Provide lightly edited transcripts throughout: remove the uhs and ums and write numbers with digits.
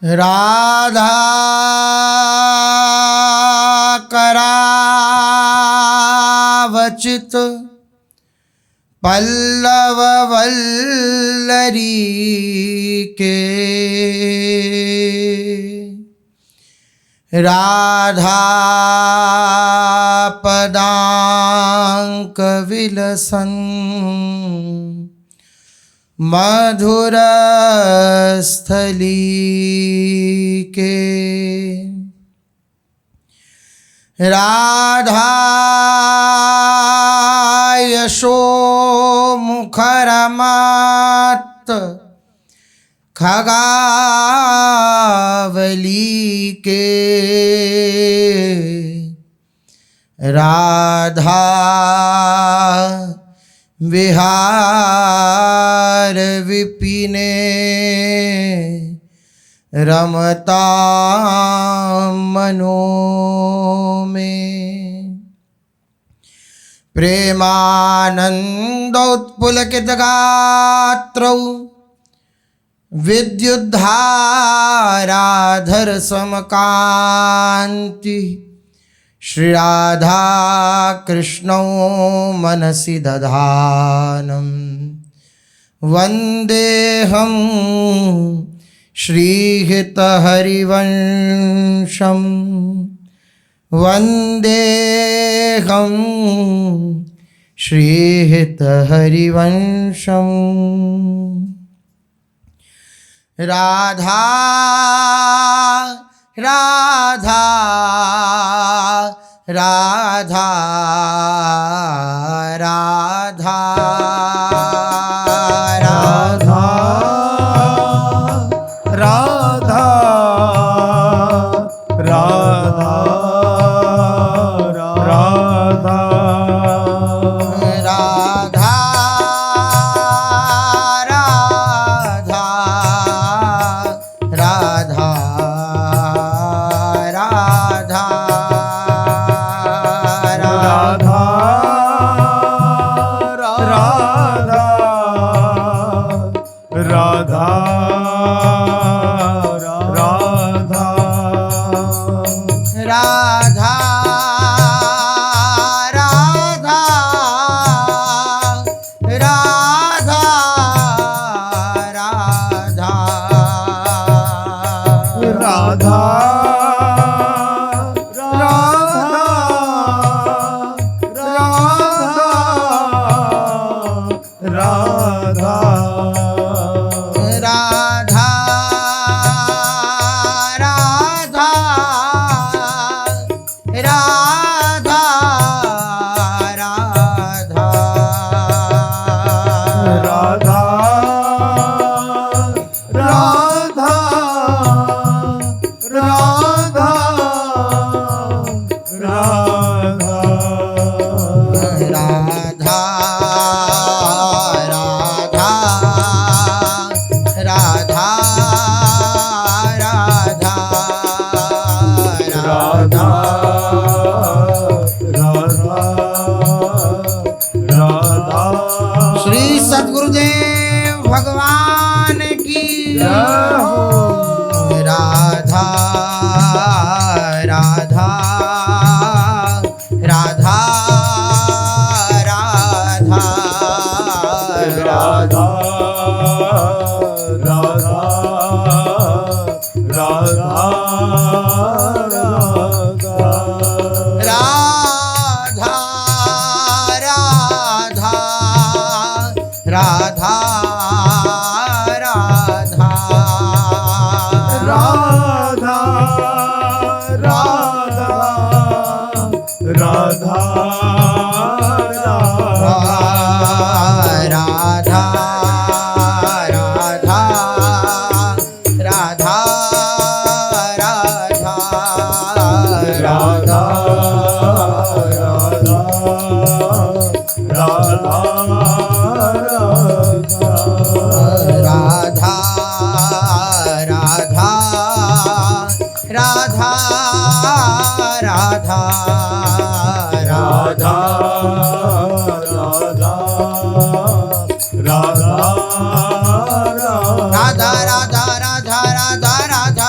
राधा करावचित पल्लव वल्लरी के राधा पदांक विलसन मधुर स्थली के राधा यशो मुखरमत खगावली के राधा विहार विपिने रमता मनो में प्रेमानंदोत्पुलकित गात्रौ विद्युद्धाराधर समकांति श्री राधा कृष्णौ मनसि दधानं वन्देऽहं श्रीहितहरिवंशं वन्देऽहं श्रीहितहरिवंशम् राधा राधा राधा राधा राधा राधा राधा राधा राधा राधा राधा राधा राधा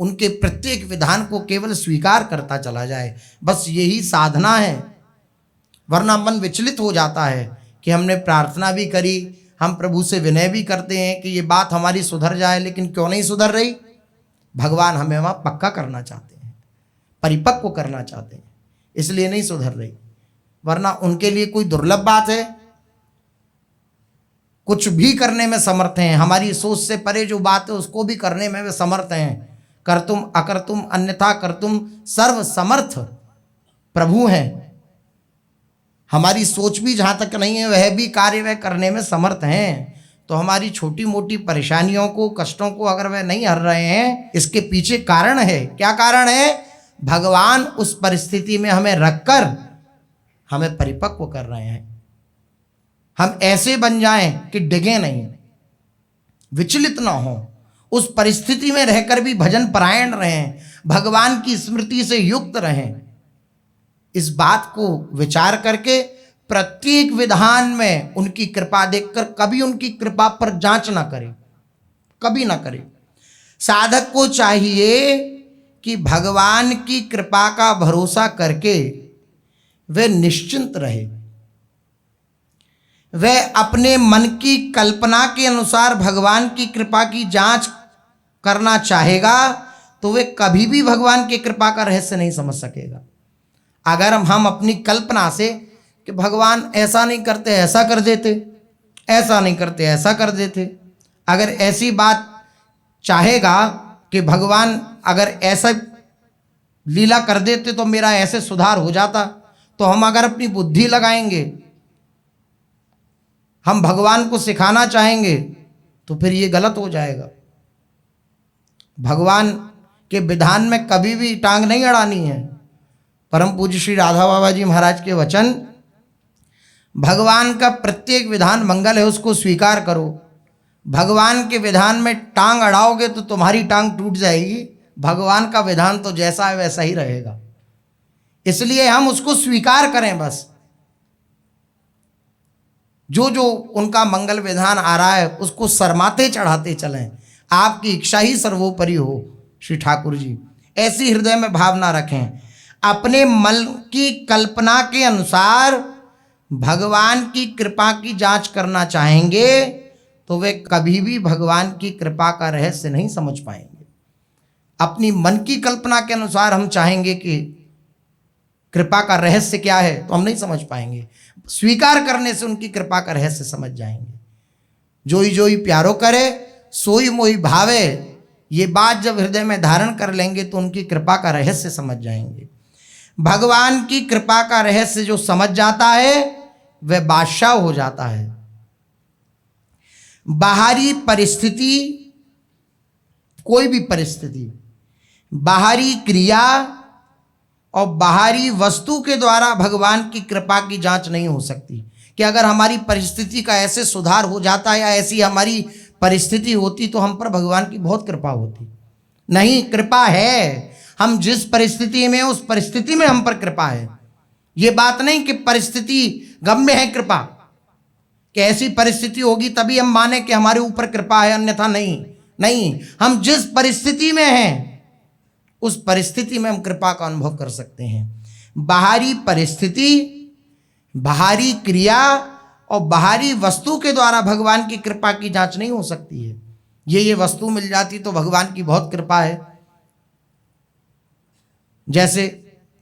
उनके प्रत्येक विधान को केवल स्वीकार करता चला जाए, बस यही साधना है। वरना मन विचलित हो जाता है कि हमने प्रार्थना भी करी, हम प्रभु से विनय भी करते हैं कि ये बात हमारी सुधर जाए, लेकिन क्यों नहीं सुधर रही? भगवान हमें वहाँ पक्का करना चाहते हैं, परिपक्व करना चाहते हैं, इसलिए नहीं सुधर रही। वरना उनके लिए कोई दुर्लभ बात है? कुछ भी करने में समर्थ हैं, हमारी सोच से परे जो बात है उसको भी करने में वे समर्थ हैं। कर्तुम अकर्तुम अन्यथा कर्तुम सर्व समर्थ प्रभु हैं। हमारी सोच भी जहाँ तक नहीं है वह भी कार्य वह करने में समर्थ हैं। तो हमारी छोटी मोटी परेशानियों को, कष्टों को अगर वह नहीं हर रहे हैं, इसके पीछे कारण है। क्या कारण है? भगवान उस परिस्थिति में हमें रखकर हमें परिपक्व कर रहे हैं। हम ऐसे बन जाएं कि डिगे नहीं, विचलित ना हो, उस परिस्थिति में रहकर भी भजन परायण रहें, भगवान की स्मृति से युक्त रहें। इस बात को विचार करके प्रत्येक विधान में उनकी कृपा देखकर कभी उनकी कृपा पर जांच ना करें, कभी ना करें। साधक को चाहिए कि भगवान की कृपा का भरोसा करके वे निश्चिंत रहे। वह अपने मन की कल्पना के अनुसार भगवान की कृपा की जांच करना चाहेगा तो वे कभी भी भगवान की कृपा का रहस्य नहीं समझ सकेगा। अगर हम अपनी कल्पना से कि भगवान ऐसा नहीं करते ऐसा कर देते, ऐसा नहीं करते ऐसा कर देते, अगर ऐसी बात चाहेगा कि भगवान अगर ऐसा लीला कर देते तो मेरा ऐसे सुधार हो जाता, तो हम अगर अपनी बुद्धि लगाएंगे, हम भगवान को सिखाना चाहेंगे, तो फिर ये गलत हो जाएगा। भगवान के विधान में कभी भी टांग नहीं अड़ानी है। परम पूज्य श्री राधा बाबा जी महाराज के वचन, भगवान का प्रत्येक विधान मंगल है, उसको स्वीकार करो। भगवान के विधान में टांग अड़ाओगे तो तुम्हारी टांग टूट जाएगी। भगवान का विधान तो जैसा है वैसा ही रहेगा, इसलिए हम उसको स्वीकार करें। बस जो जो उनका मंगल विधान आ रहा है उसको शर्माते चढ़ाते चलें। आपकी इच्छा ही सर्वोपरि हो श्री ठाकुर जी, ऐसी हृदय में भावना रखें। अपने मन की कल्पना के अनुसार भगवान की कृपा की जांच करना चाहेंगे तो वे कभी भी भगवान की कृपा का रहस्य नहीं समझ पाएंगे। अपनी मन की कल्पना के अनुसार हम चाहेंगे कि कृपा का रहस्य क्या है तो हम नहीं समझ पाएंगे। स्वीकार करने से उनकी कृपा का रहस्य समझ जाएंगे। जोई जोई प्यारो करे सोई मोई भावे, ये बात जब हृदय में धारण कर लेंगे तो उनकी कृपा का रहस्य समझ जाएंगे। भगवान की कृपा का रहस्य जो समझ जाता है वह बादशाह हो जाता है। बाहरी परिस्थिति, कोई भी परिस्थिति, बाहरी क्रिया और बाहरी वस्तु के द्वारा भगवान की कृपा की जांच नहीं हो सकती। कि अगर हमारी परिस्थिति का ऐसे सुधार हो जाता है या ऐसी हमारी परिस्थिति होती तो हम पर भगवान की बहुत कृपा होती। नहीं, कृपा है। हम जिस परिस्थिति में उस परिस्थिति में हम पर कृपा है। ये बात नहीं कि परिस्थिति गम्य है कृपा, कि ऐसी परिस्थिति होगी तभी हम माने कि हमारे ऊपर कृपा है, अन्यथा नहीं। नहीं, हम जिस परिस्थिति में हैं उस परिस्थिति में हम कृपा का अनुभव कर सकते हैं। बाहरी परिस्थिति, बाहरी क्रिया और बाहरी वस्तु के द्वारा भगवान की कृपा की जांच नहीं हो सकती है। ये वस्तु मिल जाती तो भगवान की बहुत कृपा है। जैसे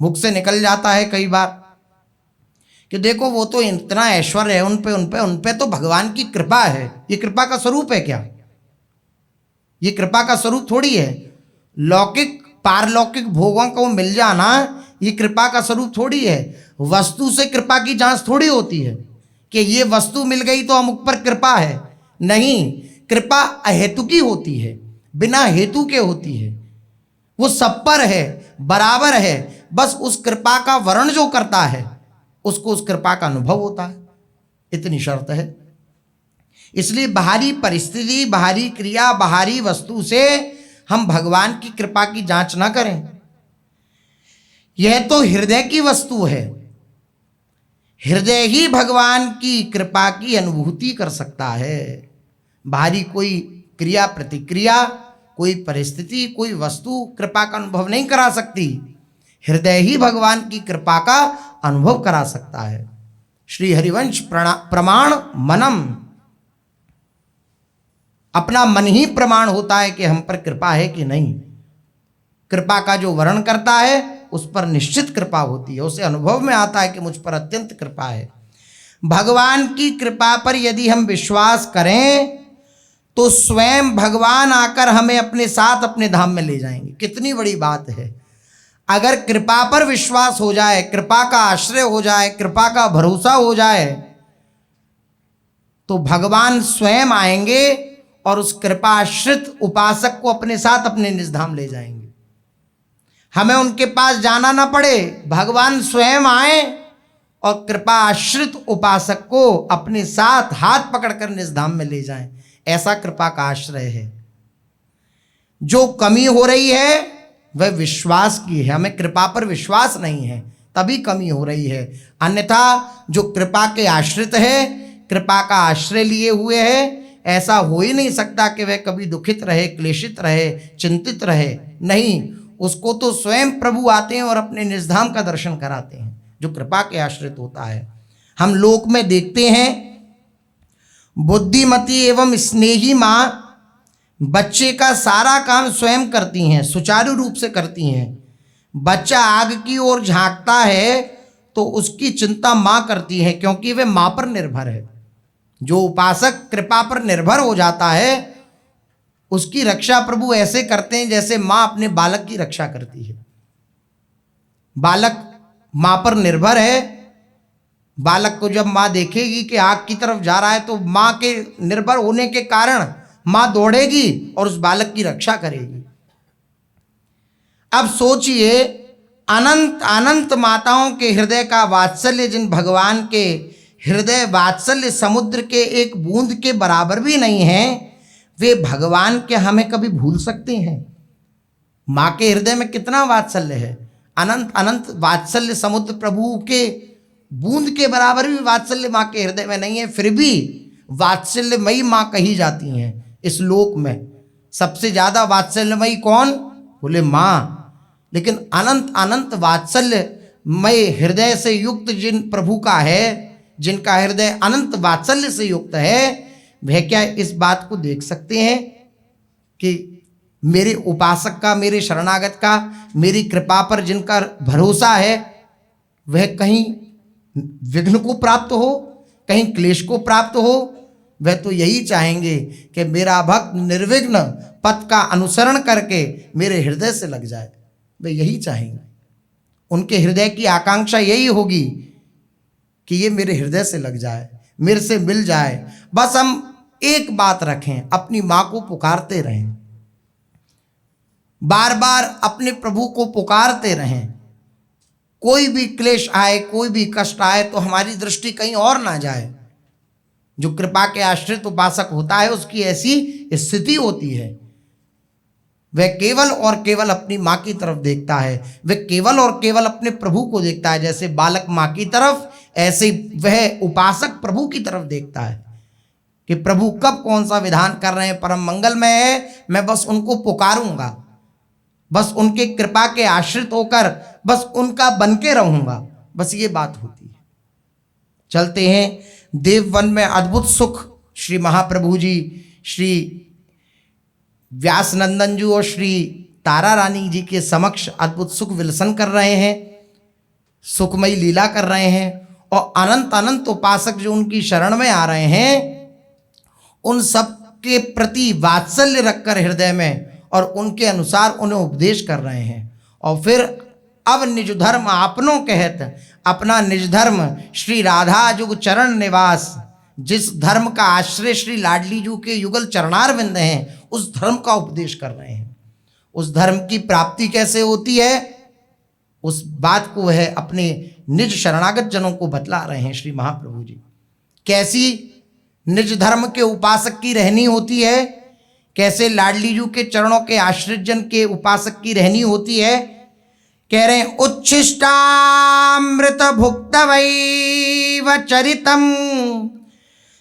मुख से निकल जाता है कई बार कि देखो वो तो इतना ऐश्वर्य है उन पे तो भगवान की कृपा है। ये कृपा का स्वरूप है क्या? ये कृपा का स्वरूप थोड़ी है। लौकिक पारलौकिक भोगों को मिल जाना ये कृपा का स्वरूप थोड़ी है। वस्तु से कृपा की जांच थोड़ी होती है कि ये वस्तु मिल गई तो हम ऊपर कृपा है। नहीं, कृपा अहेतुकी होती है, बिना हेतु के होती है। वो सब पर है, बराबर है। बस उस कृपा का वर्ण जो करता है उसको उस कृपा का अनुभव होता है, इतनी शर्त है। इसलिए बाहरी परिस्थिति, बाहरी क्रिया, बाहरी वस्तु से हम भगवान की कृपा की जांच ना करें। यह तो हृदय की वस्तु है। हृदय ही भगवान की कृपा की अनुभूति कर सकता है। बाहरी कोई क्रिया प्रतिक्रिया कोई परिस्थिति, कोई वस्तु कृपा का अनुभव नहीं करा सकती। हृदय ही भगवान की कृपा का अनुभव करा सकता है। श्री हरिवंश प्रमाण मनम, अपना मन ही प्रमाण होता है कि हम पर कृपा है कि नहीं। कृपा का जो वर्णन करता है उस पर निश्चित कृपा होती है, उसे अनुभव में आता है कि मुझ पर अत्यंत कृपा है। भगवान की कृपा पर यदि हम विश्वास करें तो स्वयं भगवान आकर हमें अपने साथ अपने धाम में ले जाएंगे। कितनी बड़ी बात है। अगर कृपा पर विश्वास हो जाए, कृपा का आश्रय हो जाए, कृपा का भरोसा हो जाए, तो भगवान स्वयं आएंगे और उस कृपा आश्रित उपासक को अपने साथ अपने निज धाम ले जाएंगे। हमें उनके पास जाना ना पड़े, भगवान स्वयं आए और कृपा आश्रित उपासक को अपने साथ हाथ पकड़कर निज धाम में ले जाएं। ऐसा कृपा का आश्रय है। जो कमी हो रही है वह विश्वास की है। हमें कृपा पर विश्वास नहीं है, तभी कमी हो रही है। अन्यथा जो कृपा के आश्रित है, कृपा का आश्रय लिए हुए है, ऐसा हो ही नहीं सकता कि वह कभी दुखित रहे, क्लेशित रहे, चिंतित रहे। नहीं, उसको तो स्वयं प्रभु आते हैं और अपने निजधाम का दर्शन कराते हैं, जो कृपा के आश्रित होता है। हम लोक में देखते हैं, बुद्धिमती एवं स्नेही माँ बच्चे का सारा काम स्वयं करती हैं, सुचारू रूप से करती हैं। बच्चा आग की ओर झांकता है तो उसकी चिंता माँ करती है, क्योंकि वे माँ पर निर्भर है। जो उपासक कृपा पर निर्भर हो जाता है उसकी रक्षा प्रभु ऐसे करते हैं जैसे माँ अपने बालक की रक्षा करती है। बालक माँ पर निर्भर है। बालक को जब माँ देखेगी कि आग की तरफ जा रहा है तो माँ के निर्भर होने के कारण माँ दौड़ेगी और उस बालक की रक्षा करेगी। अब सोचिए, अनंत अनंत माताओं के हृदय का वात्सल्य जिन भगवान के हृदय वात्सल्य समुद्र के एक बूंद के बराबर भी नहीं है, वे भगवान के हमें कभी भूल सकते हैं? माँ के हृदय में कितना वात्सल्य है। अनंत अनंत वात्सल्य समुद्र प्रभु के बूंद के बराबर भी वात्सल्य माँ के हृदय में नहीं है, फिर भी वात्सल्यमयी माँ कही जाती हैं। इस लोक में सबसे ज्यादा वात्सल्यमयी कौन? बोले माँ। लेकिन अनंत अनंत वात्सल्यमय हृदय से युक्त जिन प्रभु का है, जिनका हृदय अनंत वात्सल्य से युक्त है, वह क्या इस बात को देख सकते हैं कि मेरे उपासक का, मेरे शरणागत का, मेरी कृपा पर जिनका भरोसा है वह कहीं विघ्न को प्राप्त हो, कहीं क्लेश को प्राप्त हो? वह तो यही चाहेंगे कि मेरा भक्त निर्विघ्न पथ का अनुसरण करके मेरे हृदय से लग जाए। वे यही चाहेंगे। उनके हृदय की आकांक्षा यही होगी कि ये मेरे हृदय से लग जाए, मेरे से मिल जाए। बस हम एक बात रखें, अपनी माँ को पुकारते रहें, बार बार अपने प्रभु को पुकारते रहें। कोई भी क्लेश आए, कोई भी कष्ट आए तो हमारी दृष्टि कहीं और ना जाए। जो कृपा के आश्रित उपासक होता है उसकी ऐसी स्थिति होती है, वह केवल और केवल अपनी माँ की तरफ देखता है, वह केवल और केवल अपने प्रभु को देखता है। जैसे बालक माँ की तरफ, ऐसे वह उपासक प्रभु की तरफ देखता है कि प्रभु कब कौन सा विधान कर रहे हैं, परम मंगलमय है, मैं बस उनको पुकारूंगा, बस उनके कृपा के आश्रित होकर बस उनका बन के रहूंगा। बस ये बात होती है। चलते हैं देववन में। अद्भुत सुख श्री महाप्रभु जी, श्री व्यासनंदन जी और श्री तारा रानी जी के समक्ष अद्भुत सुख विलसन कर रहे हैं, सुखमयी लीला कर रहे हैं। और अनंत अनंत उपासक जो उनकी शरण में आ रहे हैं, उन सब के प्रति वात्सल्य रखकर हृदय में और उनके अनुसार उन्हें उपदेश कर रहे हैं। और फिर अब निज धर्म आपनों कहत, अपना निज धर्म श्री राधा जुग चरण निवास, जिस धर्म का आश्रय श्री लाडली जू के युगल चरणार बिंद हैं, उस धर्म का उपदेश कर रहे हैं। उस धर्म की प्राप्ति कैसे होती है, उस बात को वह अपने निज शरणागत जनों को बतला रहे हैं श्री महाप्रभु जी। कैसी निज धर्म के उपासक की रहनी होती है, कैसे लाडली जू के चरणों के आश्रित जन के उपासक की रहनी होती है। कह रहे हैं, उच्छिष्टामृत भुक्तवैव चरितम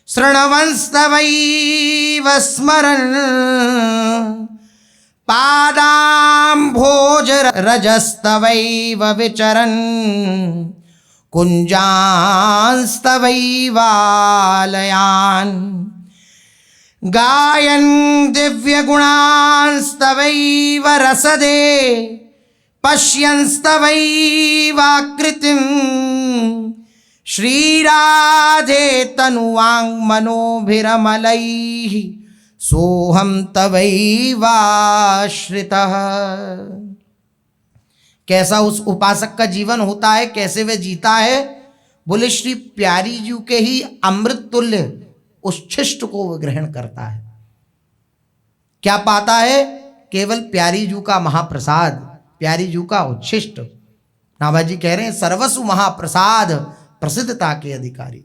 शृण्वंस्तवैव स्मरन् पादाम्भोज रजस्तवैव विचरन् कुञ्जांस्तवैवालयान् गायन् दिव्यगुणांस्तवैव रसदे पश्यंस्तवैवाकृतिं श्रीराधे तनुवाङ्मनोभिरमलैः सोहम तवैवाश्रितः। कैसा उस उपासक का जीवन होता है, कैसे वह जीता है? बोले श्री प्यारी जी के ही अमृत तुल्य उच्छिष्ट को वह ग्रहण करता है। क्या पाता है? केवल प्यारी जी का महाप्रसाद, प्यारी जी का उच्छिष्ट। नाभाजी कह रहे हैं सर्वस्व महाप्रसाद प्रसिद्धता के अधिकारी।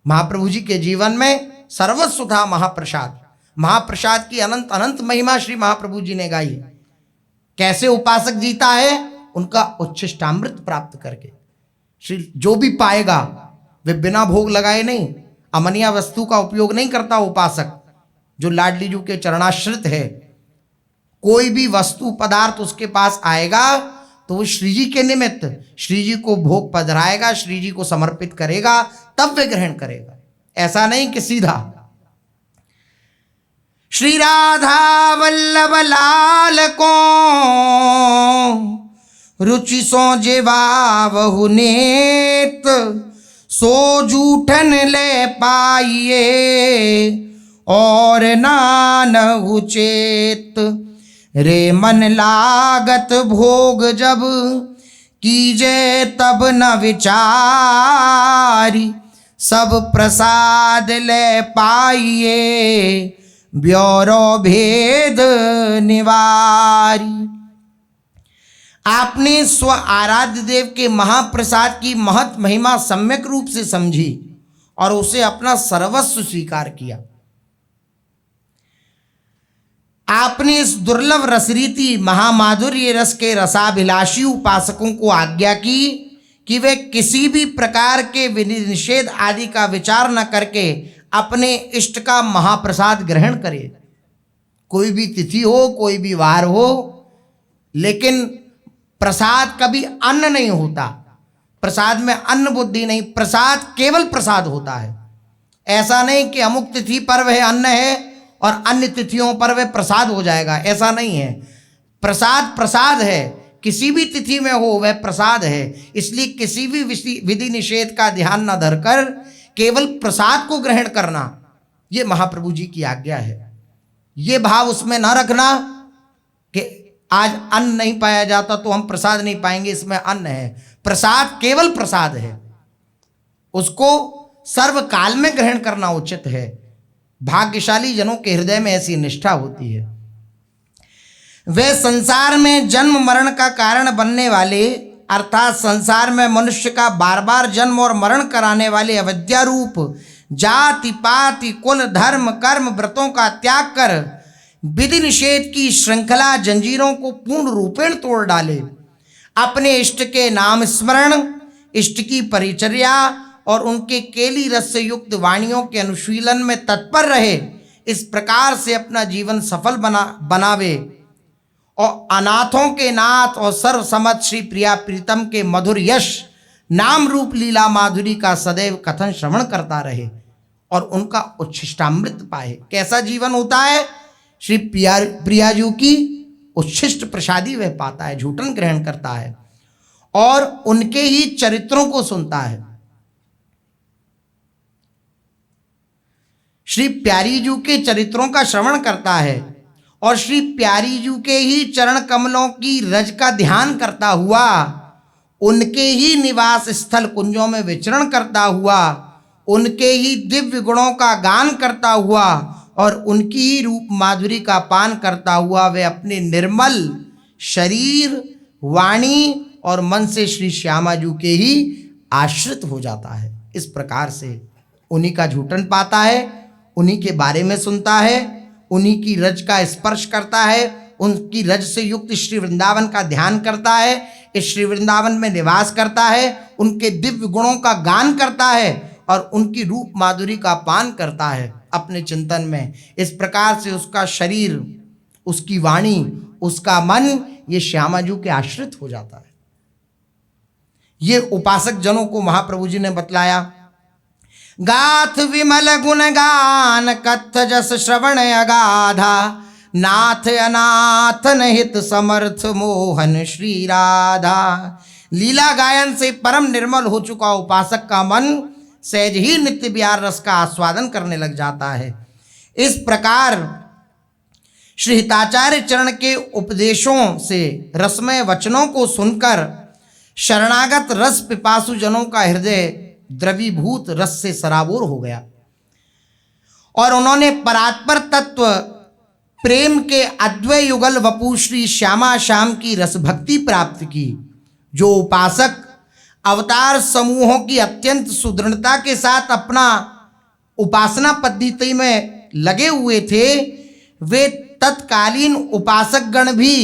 महाप्रभु जी के जीवन में सर्वस्व था महाप्रसाद। महाप्रसाद की अनंत अनंत महिमा श्री महाप्रभु जी ने गाई। कैसे उपासक जीता है? उनका उच्छिष्टामृत प्राप्त करके। श्री जो भी पाएगा वे बिना भोग लगाए नहीं, अमनिया वस्तु का उपयोग नहीं करता उपासक। जो लाडली जी के चरणाश्रित है, कोई भी वस्तु पदार्थ उसके पास आएगा तो वो श्री जी के निमित्त श्री जी को भोग पधराएगा, श्री जी को समर्पित करेगा, तब वे ग्रहण करेगा। ऐसा नहीं कि सीधा। श्री राधा वल्लभ लाल को रुचि सो जेवावहु नेत सो जूठन ले पाइए और नानहु चेत रे मन लागत भोग जब कीजे तब न विचारी सब प्रसाद ले पाइए ब्योरो भेद निवारी। आपने स्व आराध्य देव के महाप्रसाद की महत महिमा सम्यक रूप से समझी और उसे अपना सर्वस्व स्वीकार किया। आपने इस दुर्लभ रसरीति महामाधुर्य रस के रसाभिलाषी उपासकों को आज्ञा की कि वे किसी भी प्रकार के विधि निषेध आदि का विचार न करके अपने इष्ट का महाप्रसाद ग्रहण करें। कोई भी तिथि हो, कोई भी वार हो, लेकिन प्रसाद कभी अन्न नहीं होता। प्रसाद में अन्न बुद्धि नहीं, प्रसाद केवल प्रसाद होता है। ऐसा नहीं कि अमुक तिथि पर वह अन्न है और अन्य तिथियों पर वह प्रसाद हो जाएगा, ऐसा नहीं है। प्रसाद प्रसाद है, किसी भी तिथि में हो वह प्रसाद है। इसलिए किसी भी विधि निषेध का ध्यान न धरकर केवल प्रसाद को ग्रहण करना, ये महाप्रभु जी की आज्ञा है। ये भाव उसमें न रखना कि आज अन्न नहीं पाया जाता तो हम प्रसाद नहीं पाएंगे, इसमें अन्न है। प्रसाद केवल प्रसाद है, उसको सर्वकाल में ग्रहण करना उचित है। भाग्यशाली जनों के हृदय में ऐसी निष्ठा होती है। वे संसार में जन्म मरण का कारण बनने वाले, अर्थात संसार में मनुष्य का बार बार जन्म और मरण कराने वाले अविद्या रूप जाति पाति कुल धर्म कर्म व्रतों का त्याग कर विधि निषेध की श्रृंखला जंजीरों को पूर्ण रूपेण तोड़ डाले। अपने इष्ट के नाम स्मरण, इष्ट की परिचर्या और उनके केली रस से युक्त वाणियों के अनुशीलन में तत्पर रहे। इस प्रकार से अपना जीवन सफल बनावे और अनाथों के नाथ और सर्वसम्मत श्री प्रिया प्रीतम के मधुर यश नाम रूप लीला माधुरी का सदैव कथन श्रवण करता रहे और उनका उच्छिष्टामृत पाए। कैसा जीवन होता है? श्री प्रियाजू की उच्छिष्ट प्रसादी वह पाता है, झूठन ग्रहण करता है और उनके ही चरित्रों को सुनता है। श्री प्यारी जू के चरित्रों का श्रवण करता है और श्री प्यारी जू के ही चरण कमलों की रज का ध्यान करता हुआ, उनके ही निवास स्थल कुंजों में विचरण करता हुआ, उनके ही दिव्य गुणों का गान करता हुआ और उनकी ही रूप माधुरी का पान करता हुआ वे अपने निर्मल शरीर, वाणी और मन से श्री श्यामाजू के ही आश्रित हो जाता है। इस प्रकार से उन्हीं का झूठन पाता है, उन्हीं के बारे में सुनता है, उन्हीं की रज का स्पर्श करता है, उनकी रज से युक्त श्री वृंदावन का ध्यान करता है, इस श्री वृंदावन में निवास करता है, उनके दिव्य गुणों का गान करता है और उनकी रूप माधुरी का पान करता है अपने चिंतन में। इस प्रकार से उसका शरीर, उसकी वाणी, उसका मन, ये श्यामाजू के आश्रित हो जाता है। ये उपासक जनों को महाप्रभु जी ने बतलाया। गाथ विमल गुण गान कथ जस श्रवण अगाधा, नाथ अनाथ हित समर्थ मोहन श्री राधा। लीला गायन से परम निर्मल हो चुका उपासक का मन सहज ही नित्य विहार रस का आस्वादन करने लग जाता है। इस प्रकार श्री हिताचार्य चरण के उपदेशों से रसमय वचनों को सुनकर शरणागत रस पिपासु जनों का हृदय द्रवीभूत रस से सराबोर हो गया और उन्होंने परात्पर तत्व प्रेम के अद्वय युगल वपु श्री श्यामा श्याम की रस भक्ति प्राप्त की। जो उपासक अवतार समूहों की अत्यंत सुदृढ़ता के साथ अपना उपासना पद्धति में लगे हुए थे, वे तत्कालीन उपासक गण भी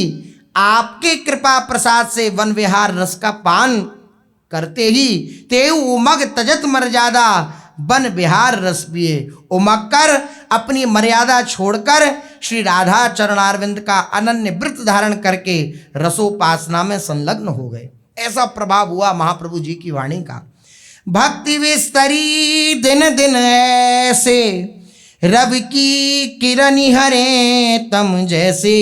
आपके कृपा प्रसाद से वन विहार रस का पान करते ही तेऊ उमग तजत मर्यादा वन विहार रस पिए। उमग कर अपनी मर्यादा छोड़कर श्री राधा चरणारविंद का अनन्य व्रत धारण करके रसोपासना में संलग्न हो गए। ऐसा प्रभाव हुआ महाप्रभु जी की वाणी का। भक्ति विस्तरी दिन दिन ऐसे, रवि की किरण हरे तम जैसे।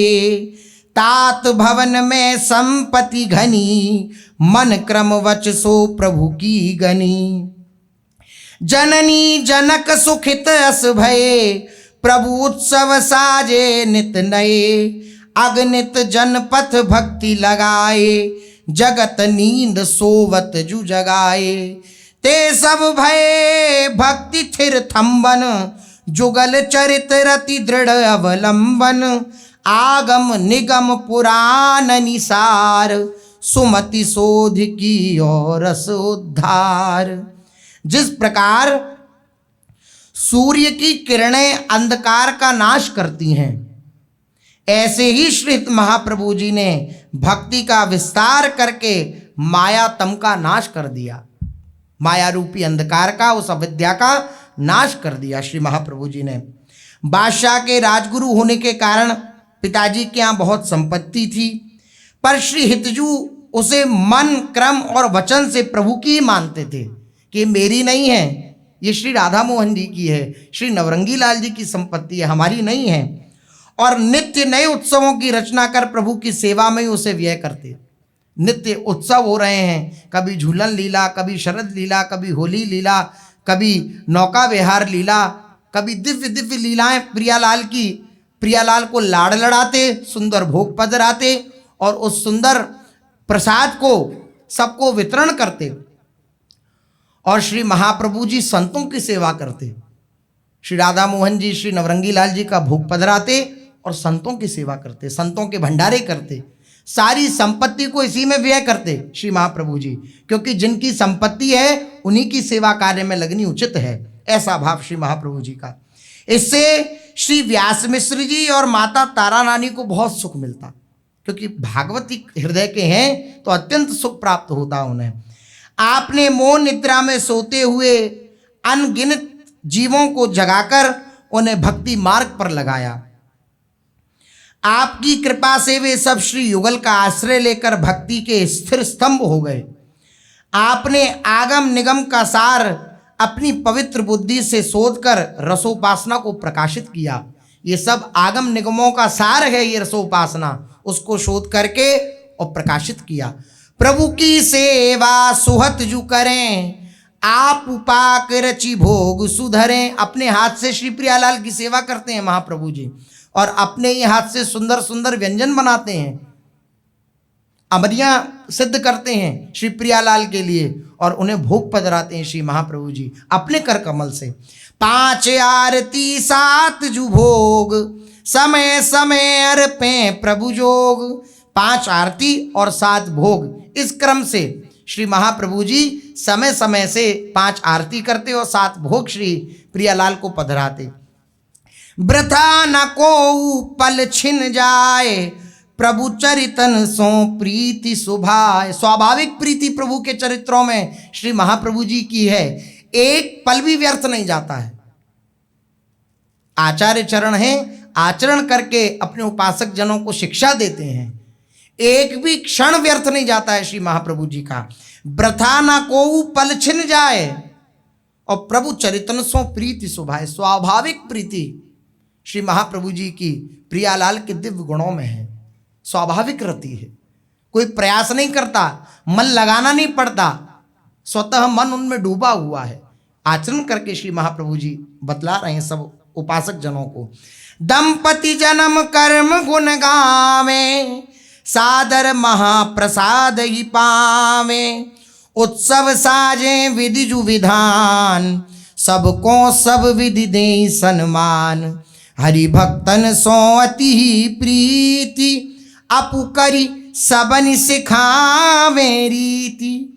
तात भवन में संपत्ति घनी, मन क्रम वच सो प्रभु की गनी। जननी जनक सुखित अस भये, प्रभु उत्सव साजे नित नये। अगणित जनपथ भक्ति लगाए, जगत नींद सोवत जु जगाए। ते सब भये भक्ति थिर थम्बन, जुगल चरित रति दृढ़ अवलंबन। आगम निगम पुराण निसार, सुमति शोध की और रस उद्धार। जिस प्रकार सूर्य की किरणें अंधकार का नाश करती हैं, ऐसे ही श्री महाप्रभु जी ने भक्ति का विस्तार करके माया तम का नाश कर दिया। माया रूपी अंधकार का, उस अविद्या का नाश कर दिया श्री महाप्रभु जी ने। बादशाह के राजगुरु होने के कारण पिताजी के यहाँ बहुत संपत्ति थी, पर श्री हितजू उसे मन क्रम और वचन से प्रभु की मानते थे कि मेरी नहीं है, ये श्री राधा मोहन जी की है, श्री नवरंगी लाल जी की संपत्ति है, हमारी नहीं है। और नित्य नए उत्सवों की रचना कर प्रभु की सेवा में ही उसे व्यय करते। नित्य उत्सव हो रहे हैं, कभी झूलन लीला, कभी शरद लीला, कभी होली लीला, कभी नौका विहार लीला, कभी दिव्य दिव्य लीलाएं प्रियालाल की। प्रियालाल को लाड़ लड़ाते, सुंदर भोग पधराते और उस सुंदर प्रसाद को सबको वितरण करते। और श्री महाप्रभु जी संतों की सेवा करते। श्री राधा मोहन जी श्री नवरंगी लाल जी का भोग पधराते और संतों की सेवा करते, संतों के भंडारे करते, सारी संपत्ति को इसी में व्यय करते श्री महाप्रभु जी, क्योंकि जिनकी संपत्ति है उन्हीं की सेवा कार्य में लगनी उचित है। ऐसा भाव श्री महाप्रभु जी का। इससे श्री व्यास मिश्र जी और माता तारा रानी को बहुत सुख मिलता, क्योंकि भागवती हृदय के हैं तो अत्यंत सुख प्राप्त होता उन्हें। आपने मौन निद्रा में सोते हुए अनगिनत जीवों को जगाकर उन्हें भक्ति मार्ग पर लगाया। आपकी कृपा से वे सब श्री युगल का आश्रय लेकर भक्ति के स्थिर स्तंभ हो गए। आपने आगम निगम का सार अपनी पवित्र बुद्धि से शोधकर रसोपासना को प्रकाशित किया। ये सब आगम निगमों का सार है, ये रसोपासना, उसको शोध करके और प्रकाशित किया। प्रभु की सेवा सुहत जु करें, आप उपाक रचि भोग सुधरें। अपने हाथ से श्री प्रियालाल की सेवा करते हैं महाप्रभु जी, और अपने ही हाथ से सुंदर सुंदर व्यंजन बनाते हैं, अमरियां सिद्ध करते हैं श्री प्रियालाल के लिए और उन्हें भोग पधराते हैं श्री महाप्रभु जी अपने कर कमल से। 5 आरती 7 जु भोग, समय समय अर्पे प्रभु जोग। 5 आरती और 7 भोग, इस क्रम से श्री महाप्रभु जी समय समय से 5 आरती करते और 7 भोग श्री प्रियालाल को पधराते। वृथा न को पल छिन जाए, प्रभु चरितन सो प्रीति सुभाए। स्वाभाविक प्रीति प्रभु के चरित्रों में श्री महाप्रभु जी की है, एक पल भी व्यर्थ नहीं जाता है। आचार्य चरण हैं, आचरण करके अपने उपासक जनों को शिक्षा देते हैं। एक भी क्षण व्यर्थ नहीं जाता है श्री महाप्रभु जी का। वृथा ना को पल छिन जाए और प्रभु चरितन सो प्रीति सुभाए। स्वाभाविक प्रीति श्री महाप्रभु जी की प्रियालाल के दिव्य गुणों में है, स्वाभाविक रति है। कोई प्रयास नहीं करता, मन लगाना नहीं पड़ता, स्वतः मन उनमें डूबा हुआ है। आचरण करके श्री महाप्रभु जी बतला रहे हैं सब उपासक जनों को। दंपति जन्म कर्म गुण गावे, सादर महाप्रसाद ही पावे। उत्सव साजे विधि जु विधान, सबको सब विधि दे सन्मान। हरि भक्तन सो अति ही प्रीति, अपु करी सबन सिखावे रीति।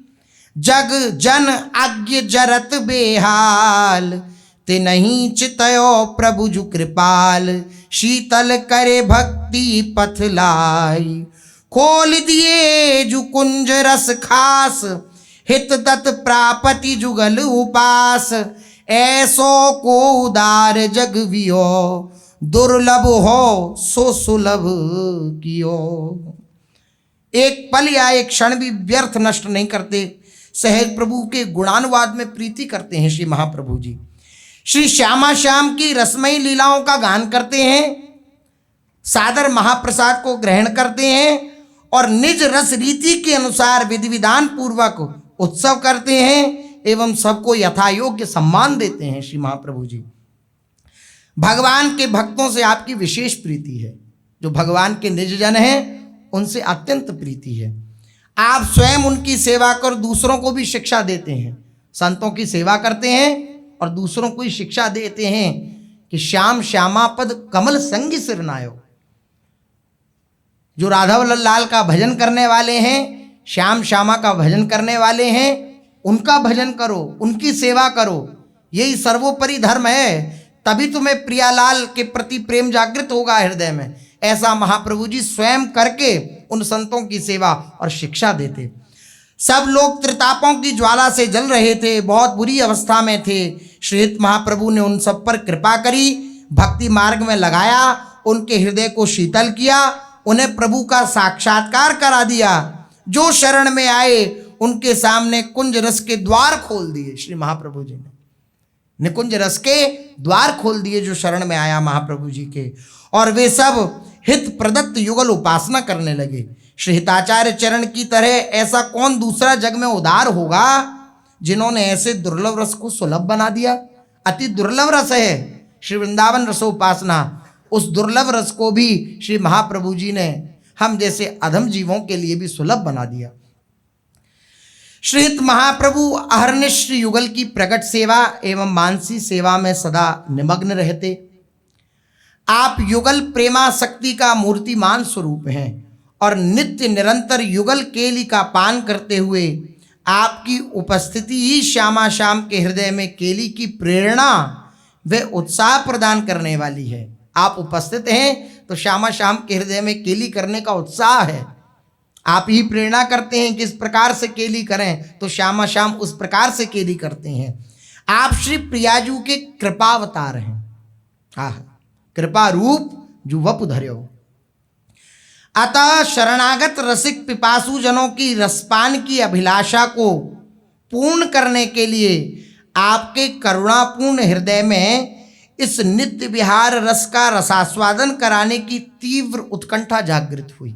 जग जन आज्ञ जरत बेहाल, ते नहीं चितयो प्रभु जु कृपाल। शीतल करे भक्ति पथ लाई, खोल दिए जु कुंज रस खास। हित दत प्रापति जुगल उपास, ऐसो को उदार जग वियो। दुर्लभ हो सो सुलभ कियो। एक पल या एक क्षण भी व्यर्थ नष्ट नहीं करते, सहज प्रभु के गुणानुवाद में प्रीति करते हैं श्री महाप्रभु जी। श्री श्यामा श्याम की रसमयी लीलाओं का गान करते हैं, सादर महाप्रसाद को ग्रहण करते हैं और निज रस रीति के अनुसार विधि विधान पूर्वक उत्सव करते हैं एवं सबको यथा योग्य सम्मान देते हैं श्री महाप्रभु जी। भगवान के भक्तों से आपकी विशेष प्रीति है। जो भगवान के निज जन हैं उनसे अत्यंत प्रीति है। आप स्वयं उनकी सेवा कर दूसरों को भी शिक्षा देते हैं। संतों की सेवा करते हैं और दूसरों को ही शिक्षा देते हैं कि श्याम श्यामापद कमल संगी सिरनायो। जो राधा वल्लभ लाल का भजन करने वाले हैं, श्याम श्यामा का भजन करने वाले हैं, उनका भजन करो, उनकी सेवा करो, यही सर्वोपरि धर्म है। तभी तुम्हें प्रियालाल के प्रति प्रेम जागृत होगा हृदय में। ऐसा महाप्रभु जी स्वयं करके उन संतों की सेवा और शिक्षा देते। सब लोग त्रितापों की ज्वाला से जल रहे थे, बहुत बुरी अवस्था में थे। श्रीहित महाप्रभु ने उन सब पर कृपा करी, भक्ति मार्ग में लगाया, उनके हृदय को शीतल किया, उन्हें प्रभु का साक्षात्कार करा दिया। जो शरण में आए उनके सामने कुंज रस के द्वार खोल दिए श्री महाप्रभु जी ने। निकुंज रस के द्वार खोल दिए जो शरण में आया महाप्रभु जी के, और वे सब हित प्रदत्त युगल उपासना करने लगे। श्री हिताचार्य चरण की तरह ऐसा कौन दूसरा जग में उदार होगा जिन्होंने ऐसे दुर्लभ रस को सुलभ बना दिया। अति दुर्लभ रस है श्री वृंदावन रसोपासना। उस दुर्लभ रस को भी श्री महाप्रभु जी ने हम जैसे अधम जीवों के लिए भी सुलभ बना दिया। श्रीहित महाप्रभु अहर्निश युगल की प्रकट सेवा एवं मानसी सेवा में सदा निमग्न रहते। आप युगल प्रेमाशक्ति का मूर्तिमान स्वरूप हैं और नित्य निरंतर युगल केली का पान करते हुए आपकी उपस्थिति ही श्यामा श्याम के हृदय में केली की प्रेरणा व उत्साह प्रदान करने वाली है। आप उपस्थित हैं तो श्यामा श्याम के हृदय में केली करने का उत्साह है। आप ही प्रेरणा करते हैं किस प्रकार से केली करें, तो श्यामा श्याम उस प्रकार से केली करते हैं। आप श्री प्रियाजू के कृपावतार हैं। कृपा रूप जो वपु धर्यो। अतः शरणागत रसिक पिपासु जनों की रसपान की अभिलाषा को पूर्ण करने के लिए आपके करुणापूर्ण हृदय में इस नित्य विहार रस का रसास्वादन कराने की तीव्र उत्कंठा जागृत हुई।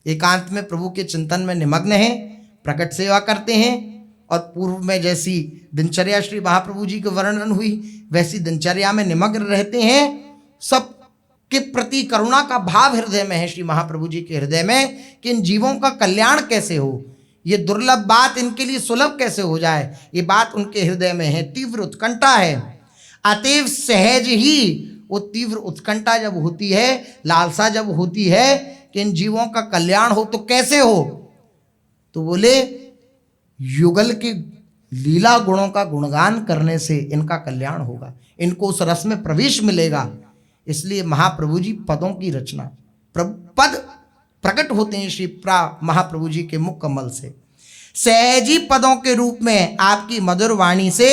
एकांत में प्रभु के चिंतन में निमग्न हैं, प्रकट सेवा करते हैं और पूर्व में जैसी दिनचर्या श्री महाप्रभु जी के वर्णन हुई वैसी दिनचर्या में निमग्न रहते हैं। सब के प्रति करुणा का भाव हृदय में है श्री महाप्रभु जी के हृदय में कि इन जीवों का कल्याण कैसे हो, ये दुर्लभ बात इनके लिए सुलभ कैसे हो जाए, ये बात उनके हृदय में है। तीव्र उत्कंठा है। अतएव सहज ही वो तीव्र उत्कंठा जब होती है, लालसा जब होती है कि इन जीवों का कल्याण हो, तो कैसे हो, तो बोले युगल के लीला गुणों का गुणगान करने से इनका कल्याण होगा, इनको उस रस में प्रवेश मिलेगा। इसलिए महाप्रभु जी पदों की रचना, पद प्रकट होते हैं श्री महाप्रभु जी के मुख कमल से। सहजी पदों के रूप में आपकी मधुर वाणी से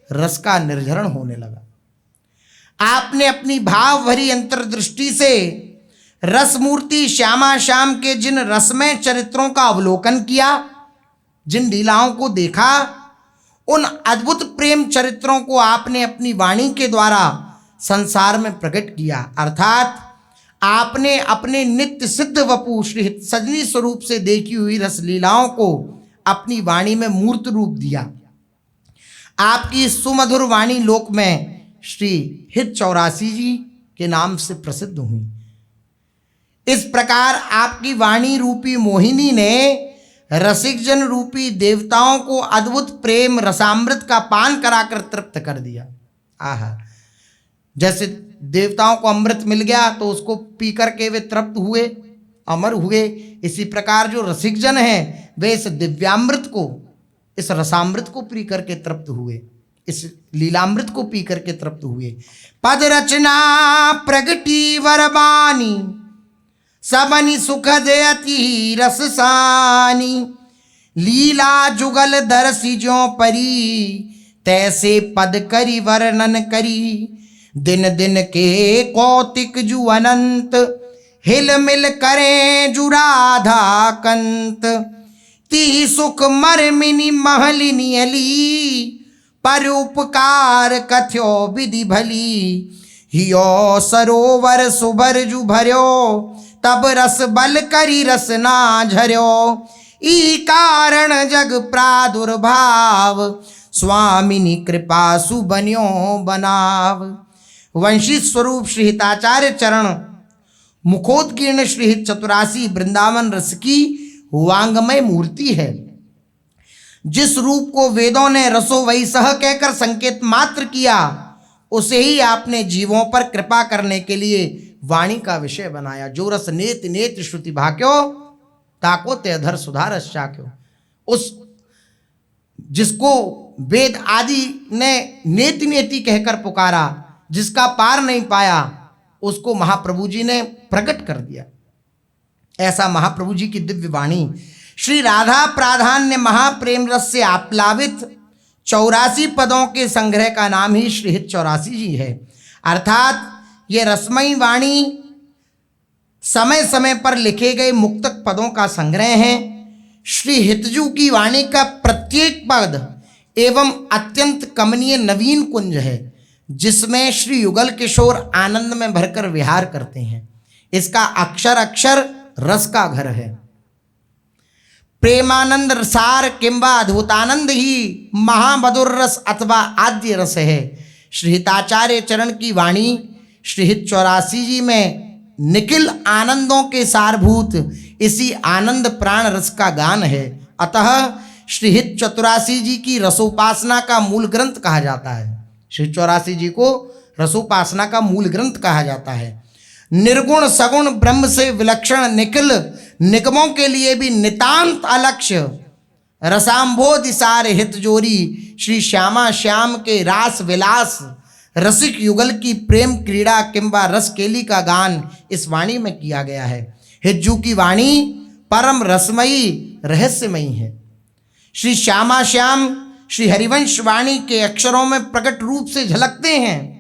रस का निर्झरण होने लगा। आपने अपनी भाव भरी अंतर्दृष्टि से रस मूर्ति श्यामा श्याम के जिन रसमय चरित्रों का अवलोकन किया, जिन लीलाओं को देखा, उन अद्भुत प्रेम चरित्रों को आपने अपनी वाणी के द्वारा संसार में प्रकट किया। अर्थात आपने अपने नित्य सिद्ध वपु श्री सजनी स्वरूप से देखी हुई रस लीलाओं को अपनी वाणी में मूर्त रूप दिया। आपकी सुमधुर वाणी लोक में श्री हित 84 जी के नाम से प्रसिद्ध हुई। इस प्रकार आपकी वाणी रूपी मोहिनी ने रसिक जन रूपी देवताओं को अद्भुत प्रेम रसामृत का पान कराकर तृप्त कर दिया। आहा, जैसे देवताओं को अमृत मिल गया तो उसको पी करके वे तृप्त हुए, अमर हुए, इसी प्रकार जो रसिक जन हैं वे इस दिव्यामृत को, इस रसामृत को पी करके तृप्त हुए, इस लीलामृत को पी करके तृप्त हुए। पद रचना प्रगटी वरबानी सबनि सुखद अति रससानी, लीला जुगल दरसी ज्यों परी तैसे पद करी वर्णन करी, दिन दिन के कौतिक जु अनंत हिल मिल करें जु राधा कंत, ती सुख मरमिनी महलिनी अली पर उपकार कथ्यो विधि भली, हियो सरोवर सुभर जु भर्यो तब रस बल करी रस ना झर्यो, ई कारण जग प्रादुर्भाव स्वामिनी कृपा सुबन्यो बनाव। वंशी स्वरूप श्री हिताचार्य चरण मुखोत्कीर्ण श्री हित 84 वृंदावन रस की वांगमय मूर्ति है। जिस रूप को वेदों ने रसो वही सह कहकर संकेत मात्र किया, उसे ही आपने जीवों पर कृपा करने के लिए वाणी का विषय बनाया। जो रस नेत नेत श्रुति भाक्यो ताको ते अधर सुधारस चाक्यो। उस जिसको वेद आदि ने नेति नेति कहकर पुकारा, जिसका पार नहीं पाया, उसको महाप्रभु जी ने प्रकट कर दिया। ऐसा महाप्रभु जी की दिव्य वाणी श्री राधा प्राधान्य महाप्रेम रस से आप्लावित 84 पदों के संग्रह का नाम ही श्री हित 84 जी है। अर्थात ये रसमयी वाणी समय समय पर लिखे गए मुक्तक पदों का संग्रह है। श्री हितजू की वाणी का प्रत्येक पद एवं अत्यंत कमनीय नवीन कुंज है, जिसमें श्री युगल किशोर आनंद में भरकर विहार करते हैं। इसका अक्षर अक्षर रस का घर है। प्रेमानंद रसार किंबा अद्भुतानंद ही महामधुर रस अथवा आद्य रस है। श्री हिताचार्य चरण की वाणी श्री हित 84 जी में निखिल आनंदों के सारभूत इसी आनंद प्राण रस का गान है। अतः श्री हित 84 जी की रसोपासना का मूल ग्रंथ कहा जाता है। श्री 84 जी को रसोपासना का मूल ग्रंथ कहा जाता है। निर्गुण सगुण ब्रह्म से विलक्षण निखिल निगमों के लिए भी नितांत अलक्ष्य रसाम्भोधि सार हित जोरी श्री श्यामा श्याम के रास विलास रसिक युगल की प्रेम क्रीड़ा किंबा रसकेली का गान इस वाणी में किया गया है। हिज्जू की वाणी परम रसमयी रहस्यमयी है। श्री श्यामा श्याम श्री हरिवंश वाणी के अक्षरों में प्रकट रूप से झलकते हैं।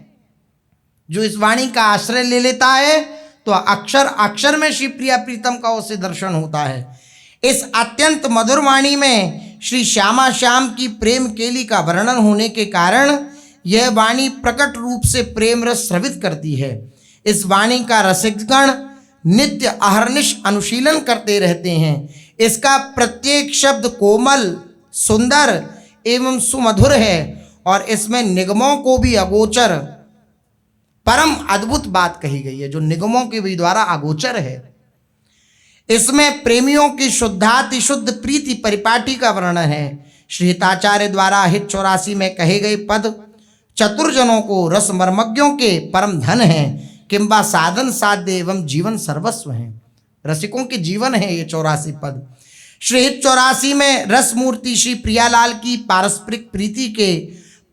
जो इस वाणी का आश्रय ले लेता है तो अक्षर अक्षर में श्री प्रिया प्रीतम का उसे दर्शन होता है। इस अत्यंत मधुर वाणी में श्री श्यामा श्याम की प्रेम केली का वर्णन होने के कारण यह वाणी प्रकट रूप से प्रेम रस स्रवित करती है। इस वाणी का रसिकगण नित्य अहर्निश अनुशीलन करते रहते हैं। इसका प्रत्येक शब्द कोमल सुंदर एवं सुमधुर है और इसमें निगमों को भी अगोचर परम अद्भुत बात कही गई है, जो निगमों के भी द्वारा अगोचर है। इसमें प्रेमियों की शुद्धाति शुद्ध प्रीति परिपाटी का वर्णन है। श्री हिताचार्य द्वारा हित 84 में कहे गए पद चतुर्जनों को रस मर्मज्ञों के परम धन है किंबा साधन साध्य एवं जीवन सर्वस्व है। रसिकों के जीवन है ये 84 पद। श्री हित 84 में रस मूर्ति श्री प्रियालाल की पारस्परिक प्रीति के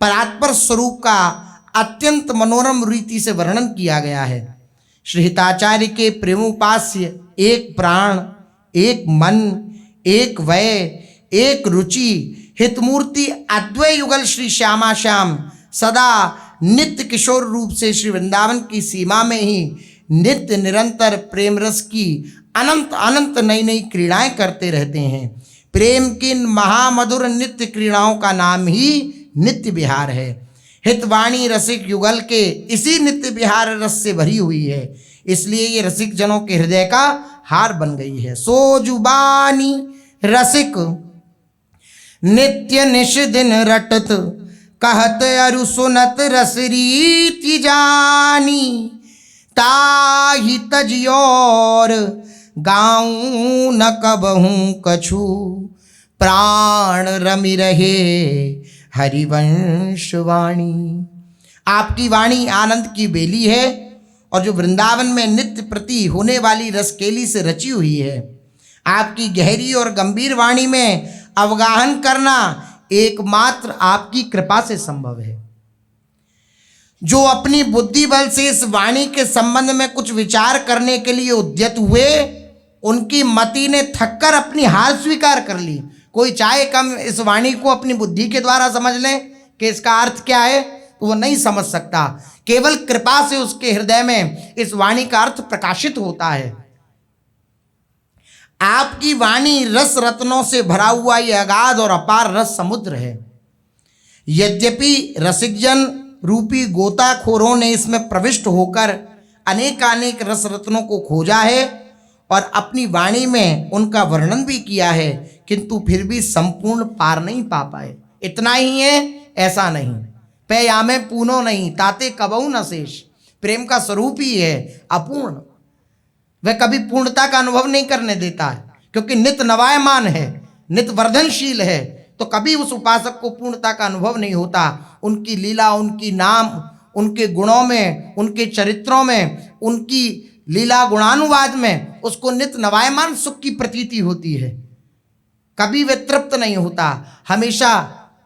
परात्पर स्वरूप का अत्यंत मनोरम रीति से वर्णन किया गया है। श्री हिताचार्य के प्रेमोपास्य एक प्राण एक मन एक वय एक रुचि हितमूर्ति अद्वय युगल श्री श्यामा श्याम सदा नित्य किशोर रूप से श्री वृंदावन की सीमा में ही नित्य निरंतर प्रेम रस की अनंत अनंत नई नई क्रीड़ाएं करते रहते हैं। प्रेम की इन महामधुर नित्य क्रीड़ाओं का नाम ही नित्य विहार है। हितवाणी रसिक युगल के इसी नित्य विहार रस से भरी हुई है, इसलिए ये रसिक जनों के हृदय का हार बन गई है। सो जुबानी रसिक नित्य निश दिन रटत, कहत अरु सुनत रस रीति जानी, ताहि तजियोर गाऊं न कबहूं कछु, प्राण रमि रहे हरिवंश वाणी। आपकी वाणी आनंद की बेली है और जो वृंदावन में नित्य प्रति होने वाली रसकेली से रची हुई है। आपकी गहरी और गंभीर वाणी में अवगाहन करना एकमात्र आपकी कृपा से संभव है। जो अपनी बुद्धि बल से इस वाणी के संबंध में कुछ विचार करने के लिए उद्यत हुए, उनकी मति ने थककर अपनी हार स्वीकार कर ली। कोई चाहे कम इस वाणी को अपनी बुद्धि के द्वारा समझ लें कि इसका अर्थ क्या है, तो वो नहीं समझ सकता। केवल कृपा से उसके हृदय में इस वाणी का अर्थ प्रकाशित होता है। आपकी वाणी रस रत्नों से भरा हुआ ये अगाध और अपार रस समुद्र है। यद्यपि रसिकजन रूपी गोताखोरों ने इसमें प्रविष्ट होकर अनेकानेक रस रत्नों को खोजा है और अपनी वाणी में उनका वर्णन भी किया है, किंतु फिर भी संपूर्ण पार नहीं पा पाए। इतना ही है ऐसा नहीं, पयामे पूनो नहीं, ताते कबहू न शेष। प्रेम का स्वरूप ही है अपूर्ण, वह कभी पूर्णता का अनुभव नहीं करने देता है, क्योंकि नित्य नवायमान है, नित्य वर्धनशील है, तो कभी उस उपासक को पूर्णता का अनुभव नहीं होता। उनकी लीला, उनकी नाम, उनके गुणों में, उनके चरित्रों में, उनकी लीला गुणानुवाद में उसको नित्य नवायमान सुख की प्रतीति होती है। कभी वह तृप्त नहीं होता, हमेशा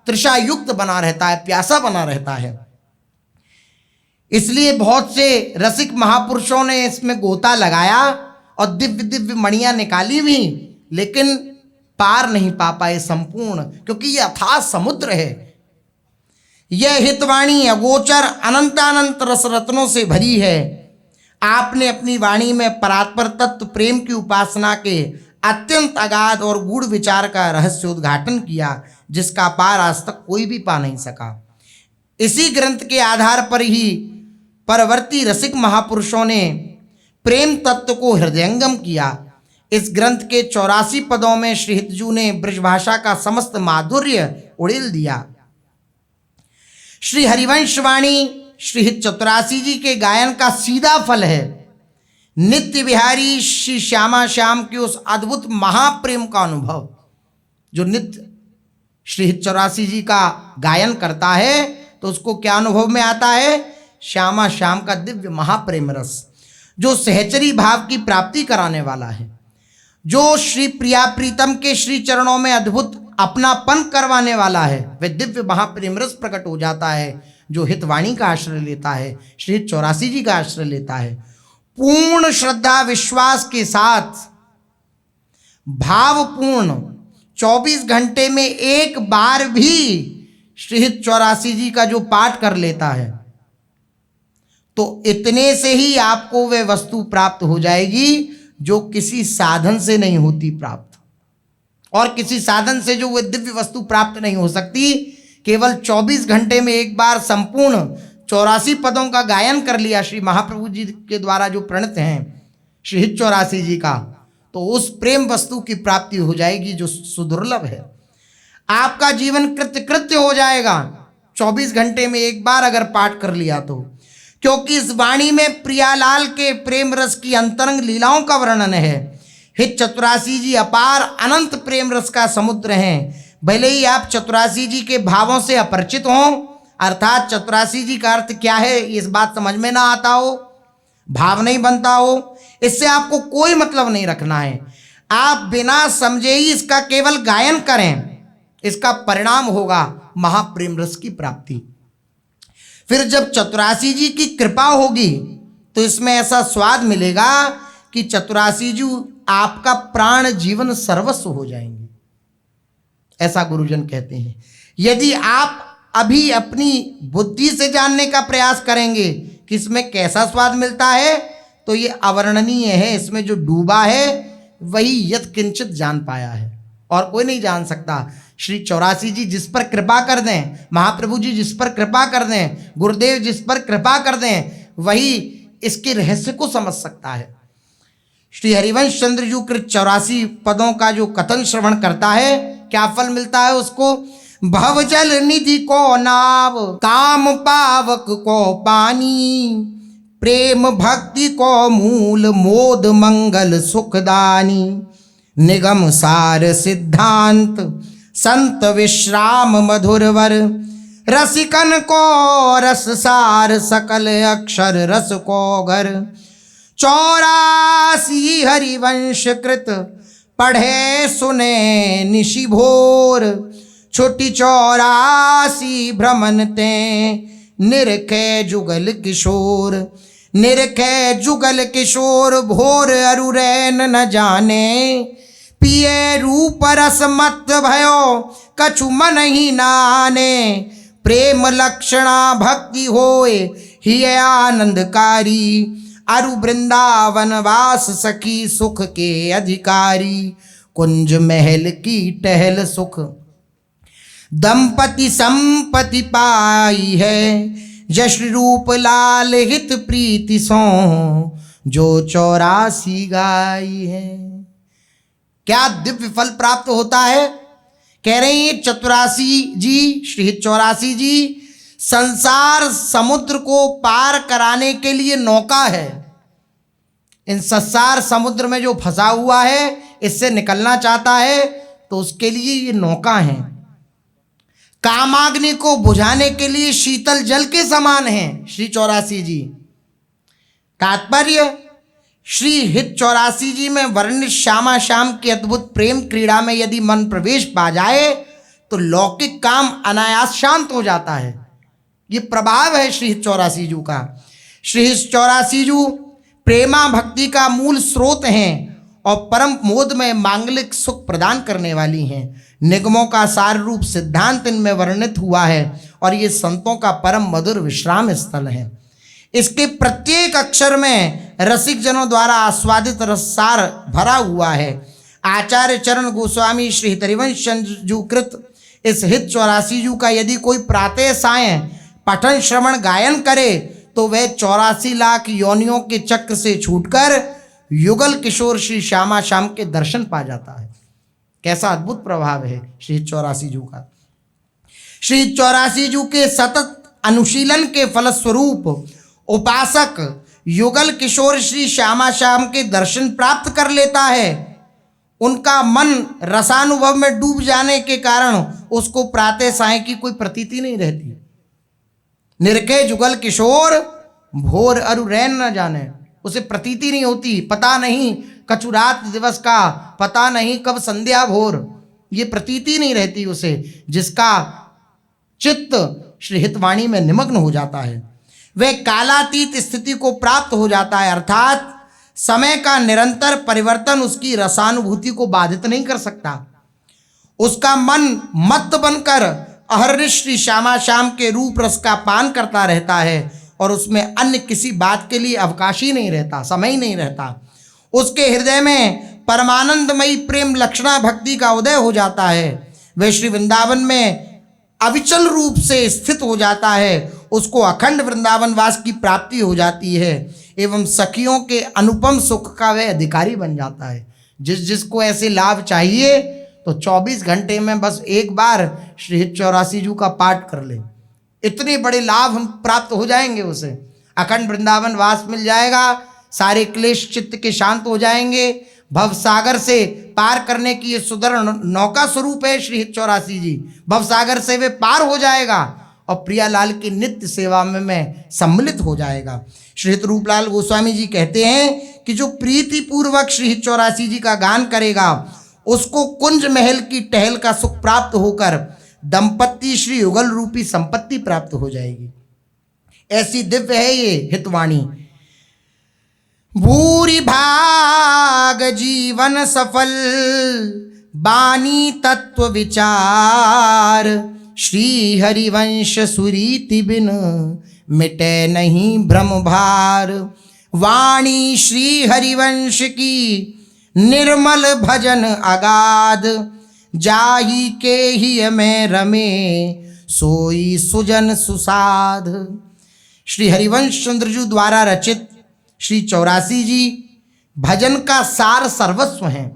तृषा युक्त बना रहता है, प्यासा बना रहता है। इसलिए बहुत से रसिक महापुरुषों ने इसमें गोता लगाया और दिव्य दिव्य मणियां निकाली भी, लेकिन पार नहीं पा पाए संपूर्ण, क्योंकि यह अथाह समुद्र है। यह हितवाणी अगोचर अनंतानंत रस रत्नों से भरी है। आपने अपनी वाणी में परात्पर तत्व प्रेम की उपासना के अत्यंत अगाध और गूढ़ विचार का रहस्योद्घाटन किया, जिसका पार आज तक कोई भी पा नहीं सका। इसी ग्रंथ के आधार पर ही परवर्ती रसिक महापुरुषों ने प्रेम तत्व को हृदयंगम किया। इस ग्रंथ के 84 पदों में श्री हितजू ने ब्रजभाषा का समस्त माधुर्य उड़ेल दिया। श्री हरिवंशवाणी श्री हित चतुरासी जी के गायन का सीधा फल है। नित्य विहारी श्री श्यामा श्याम की उस अद्भुत महाप्रेम का अनुभव, जो नित्य श्री हित चौरासी जी का गायन करता है तो उसको क्या अनुभव में आता है? श्यामा श्याम का दिव्य महाप्रेम रस, जो सहचरी भाव की प्राप्ति कराने वाला है, जो श्री प्रिया प्रीतम के श्री चरणों में अद्भुत अपनापन करवाने वाला है। वह दिव्य महाप्रेम रस प्रकट हो जाता है जो हितवाणी का आश्रय लेता है, श्री हित चौरासी जी का आश्रय लेता है। पूर्ण श्रद्धा विश्वास के साथ भावपूर्ण 24 घंटे में एक बार भी श्री हित चौरासी जी का जो पाठ कर लेता है, तो इतने से ही आपको वह वस्तु प्राप्त हो जाएगी जो किसी साधन से नहीं होती प्राप्त, और किसी साधन से जो वह दिव्य वस्तु प्राप्त नहीं हो सकती। केवल 24 घंटे में एक बार संपूर्ण 84 पदों का गायन कर लिया श्री महाप्रभु जी के द्वारा जो प्रणीत हैं श्री हित चौरासी जी का, तो उस प्रेम वस्तु की प्राप्ति हो जाएगी जो सुदुर्लभ है। आपका जीवन कृत्य कृत्य हो जाएगा 24 घंटे में एक बार अगर पाठ कर लिया तो, क्योंकि इस वाणी में प्रियालाल के प्रेम रस की अंतरंग लीलाओं का वर्णन है। हित चतुरासी जी अपार अनंत प्रेम रस का समुद्र हैं। भले ही आप चतुरासी जी के भावों से अपरिचित हों, अर्थात चतुरासी जी का अर्थ क्या है इस बात समझ में ना आता हो, भाव नहीं बनता हो, इससे आपको कोई मतलब नहीं रखना है। आप बिना समझे ही इसका केवल गायन करें, इसका परिणाम होगा महाप्रेम रस की प्राप्ति। फिर जब चतुरासी जी की कृपा होगी तो इसमें ऐसा स्वाद मिलेगा कि चतुरासी जी आपका प्राण जीवन सर्वस्व हो जाएंगे, ऐसा गुरुजन कहते हैं। यदि आप अभी अपनी बुद्धि से जानने का प्रयास करेंगे कि इसमें कैसा स्वाद मिलता है, तो ये अवर्णनीय है। इसमें जो डूबा है वही यत् किंचित जान पाया है, और कोई नहीं जान सकता। श्री 84 जी जिस पर कृपा कर दें, महाप्रभु जी जिस पर कृपा कर दें, गुरुदेव जिस पर कृपा कर दें, वही इसके रहस्य को समझ सकता है। श्री हरिवंश चंद्र जी कृत 84 पदों का जो कथन श्रवण करता है, क्या फल मिलता है उसको? भवजल निधि को नाव, काम पावक को पानी, प्रेम भक्ति को मूल, मोद मंगल सुखदानी, निगम सार सिद्धांत संत विश्राम मधुरवर, रसिकन को रस सार सकल अक्षर रस को घर, 84 हरिवंश कृत पढ़े सुने निशि भोर, छोटी 84 भ्रमण ते निरखे जुगल किशोर, निरखे जुगल किशोर, भोर अरु रैन न जाने, पिए रूप रस मत भयो कछु मन ही नाने, प्रेम लक्षणा भक्ति होए ही आनंदकारी, अरु वृंदावन वास सखी सुख के अधिकारी, कुंज महल की टहल सुख दंपति संपत्ति पाई है, जश्न रूप लाल हित प्रीति सो जो 84 गाई है। क्या दिव्य फल प्राप्त होता है? कह रहे हैं 84 जी, श्री 84 जी संसार समुद्र को पार कराने के लिए नौका है। इन संसार समुद्र में जो फंसा हुआ है, इससे निकलना चाहता है, तो उसके लिए ये नौका है। कामाग्नि को बुझाने के लिए शीतल जल के समान है श्री 84 जी। तात्पर्य, श्री हित 84 जी में वर्णित श्यामा श्याम की अद्भुत प्रेम क्रीड़ा में यदि मन प्रवेश पा जाए तो लौकिक काम अनायास शांत हो जाता है। ये प्रभाव है श्री हित 84 जी का। श्री हित 84 जी प्रेमा भक्ति का मूल स्रोत हैं और परम मोद में मांगलिक सुख प्रदान करने वाली हैं। निगमों का सार रूप सिद्धांत इनमें वर्णित हुआ है और ये संतों का परम मधुर विश्राम स्थल है। इसके प्रत्येक अक्षर में रसिक जनों द्वारा आस्वादित रससार भरा हुआ है। आचार्य चरण गोस्वामी श्री हरिवंश चंद्र जी कृत इस हित 84 जी का यदि कोई प्रातः सायं पठन श्रवण गायन करे तो वह 84 लाख योनियों के चक्र से छूटकर युगल किशोर श्री श्यामा श्याम के दर्शन पा जाता है। कैसा अद्भुत प्रभाव है श्री 84 जी का। श्री 84 जी के सतत अनुशीलन के फलस्वरूप उपासक युगल किशोर श्री श्यामा श्याम के दर्शन प्राप्त कर लेता है। उनका मन रसानुभव में डूब जाने के कारण उसको प्रातः सायं की कोई प्रतीति नहीं रहती। निरखे जुगल किशोर भोर अरु रैन न जाने, उसे प्रतीति नहीं होती, पता नहीं कछु रात दिवस का, पता नहीं कब संध्या भोर, ये प्रतीति नहीं रहती उसे, जिसका चित्त श्री हितवाणी में निमग्न हो जाता है। वह कालातीत स्थिति को प्राप्त हो जाता है, अर्थात समय का निरंतर परिवर्तन उसकी रसानुभूति को बाधित नहीं कर सकता। उसका मन मत्त बनकर अहर्निश श्री श्यामा श्याम के रूप रस का पान करता रहता है और उसमें अन्य किसी बात के लिए अवकाश ही नहीं रहता, समय ही नहीं रहता। उसके हृदय में परमानंदमयी प्रेम लक्षणा भक्ति का उदय हो जाता है। वह श्री वृंदावन में अविचल रूप से स्थित हो जाता है। उसको अखंड वृंदावन वास की प्राप्ति हो जाती है एवं सखियों के अनुपम सुख का वह अधिकारी बन जाता है। जिसको ऐसे लाभ चाहिए तो 24 घंटे में बस एक बार श्री हित 84 जी का पाठ कर ले, इतने बड़े लाभ हम प्राप्त हो जाएंगे। उसे अखंड वृंदावन वास मिल जाएगा, सारे क्लेश चित्त के शांत हो जाएंगे। भव सागर से पार करने की ये सुदृढ़ नौका स्वरूप है श्री हित 84 जी। भव सागर से वे पार हो जाएगा और प्रियालाल की नित्य सेवा में सम्मिलित हो जाएगा। श्री हित रूपलाल गोस्वामी जी कहते हैं कि जो प्रीति पूर्वक श्री हित 84 जी का गान करेगा उसको कुंज महल की टहल का सुख प्राप्त होकर दंपत्ति श्री युगल रूपी संपत्ति प्राप्त हो जाएगी। ऐसी दिव्य है ये हितवाणी। भूरि भाग जीवन सफल बानी तत्व विचार, श्री हरिवंश सुरीति बिन मिटे नहीं भ्रम भार। वाणी श्री हरिवंश की निर्मल भजन अगाध, जाही के ही में रमे सोई सुजन सुसाध। श्री हरिवंश चंद्रजू द्वारा रचित श्री 84 जी भजन का सार सर्वस्व हैं,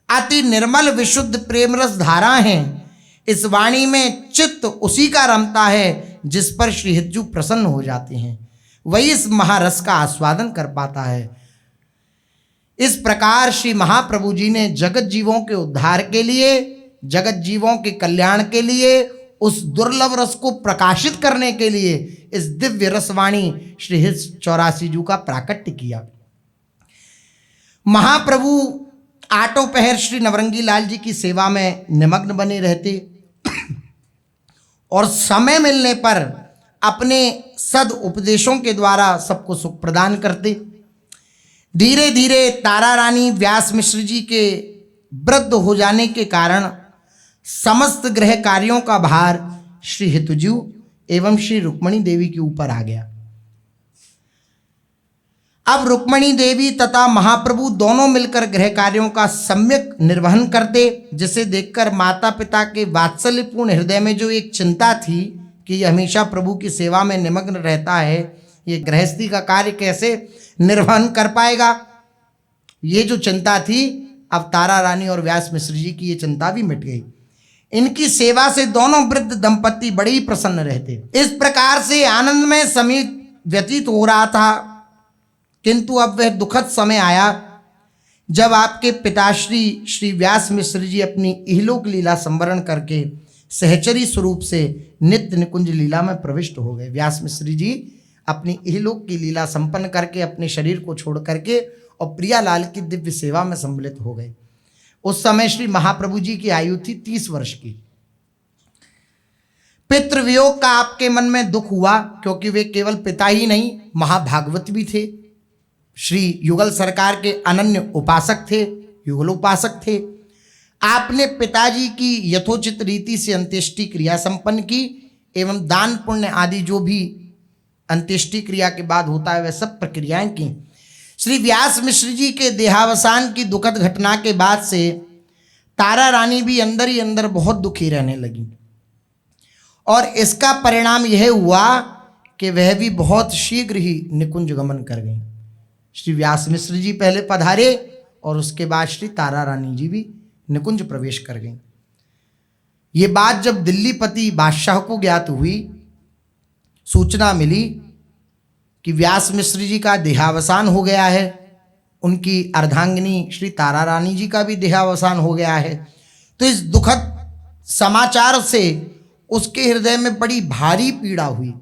अति निर्मल विशुद्ध प्रेम रस धारा हैं। इस वाणी में चित्त उसी का रमता है जिस पर श्री हितजू प्रसन्न हो जाते हैं, वही इस महारस का आस्वादन कर पाता है। इस प्रकार श्री महाप्रभु जी ने जगत जीवों के उद्धार के लिए, जगत जीवों के कल्याण के लिए, उस दुर्लभ रस को प्रकाशित करने के लिए इस दिव्य रसवाणी श्री हित 84 जू का प्राकट्य किया। महाप्रभु आठों पहर श्री नवरंगी लाल जी की सेवा में निमग्न बने रहते और समय मिलने पर अपने सद उपदेशों के द्वारा सबको सुख प्रदान करते। धीरे धीरे तारा रानी व्यास मिश्र जी के वृद्ध हो जाने के कारण समस्त गृह कार्यों का भार श्री हितजू एवं श्री रुक्मणी देवी के ऊपर आ गया। अब रुक्मणी देवी तथा महाप्रभु दोनों मिलकर गृह कार्यों का सम्यक निर्वहन करते, जिसे देखकर माता पिता के वात्सल्यपूर्ण हृदय में जो एक चिंता थी कि ये हमेशा प्रभु की सेवा में निमग्न रहता है, ये गृहस्थी का कार्य कैसे निर्वहन कर पाएगा, ये जो चिंता थी अब तारा रानी और व्यास मिश्र जी की ये चिंता भी मिट गई। इनकी सेवा से दोनों वृद्ध दंपति बड़े ही प्रसन्न रहते। इस प्रकार से आनंदमय समय व्यतीत हो रहा था, किंतु अब वह दुखद समय आया जब आपके पिताश्री श्री व्यास मिश्र जी अपनी इहलोक लीला संवरण करके सहचरी स्वरूप से नित्य निकुंज लीला में प्रविष्ट हो गए। व्यास मिश्र जी अपनी इहलोक की लीला संपन्न करके अपने शरीर को छोड़ करके और प्रियालाल की दिव्य सेवा में सम्मिलित हो गए। उस समय श्री महाप्रभु जी की आयु थी 30 वर्ष की। पितृवियोग का आपके मन में दुख हुआ, क्योंकि वे केवल पिता ही नहीं महाभागवत भी थे, श्री युगल सरकार के अनन्य उपासक थे, युगलोपासक थे। आपने पिताजी की यथोचित रीति से अंत्येष्टि क्रिया संपन्न की एवं दान पुण्य आदि जो भी अंत्येष्टि क्रिया के बाद होता है वह सब प्रक्रियाएं की। श्री व्यास मिश्र जी के देहावसान की दुखद घटना के बाद से तारा रानी भी अंदर ही अंदर बहुत दुखी रहने लगी और इसका परिणाम यह हुआ कि वह भी बहुत शीघ्र ही निकुंज गमन कर गई। श्री व्यास मिश्र जी पहले पधारे और उसके बाद श्री तारा रानी जी भी निकुंज प्रवेश कर गई। ये बात जब दिल्लीपति बादशाह को ज्ञात हुई, सूचना मिली कि व्यास मिश्र जी का देहावसान हो गया है, उनकी अर्धांगिनी श्री तारा रानी जी का भी देहावसान हो गया है, तो इस दुखद समाचार से उसके हृदय में बड़ी भारी पीड़ा हुई,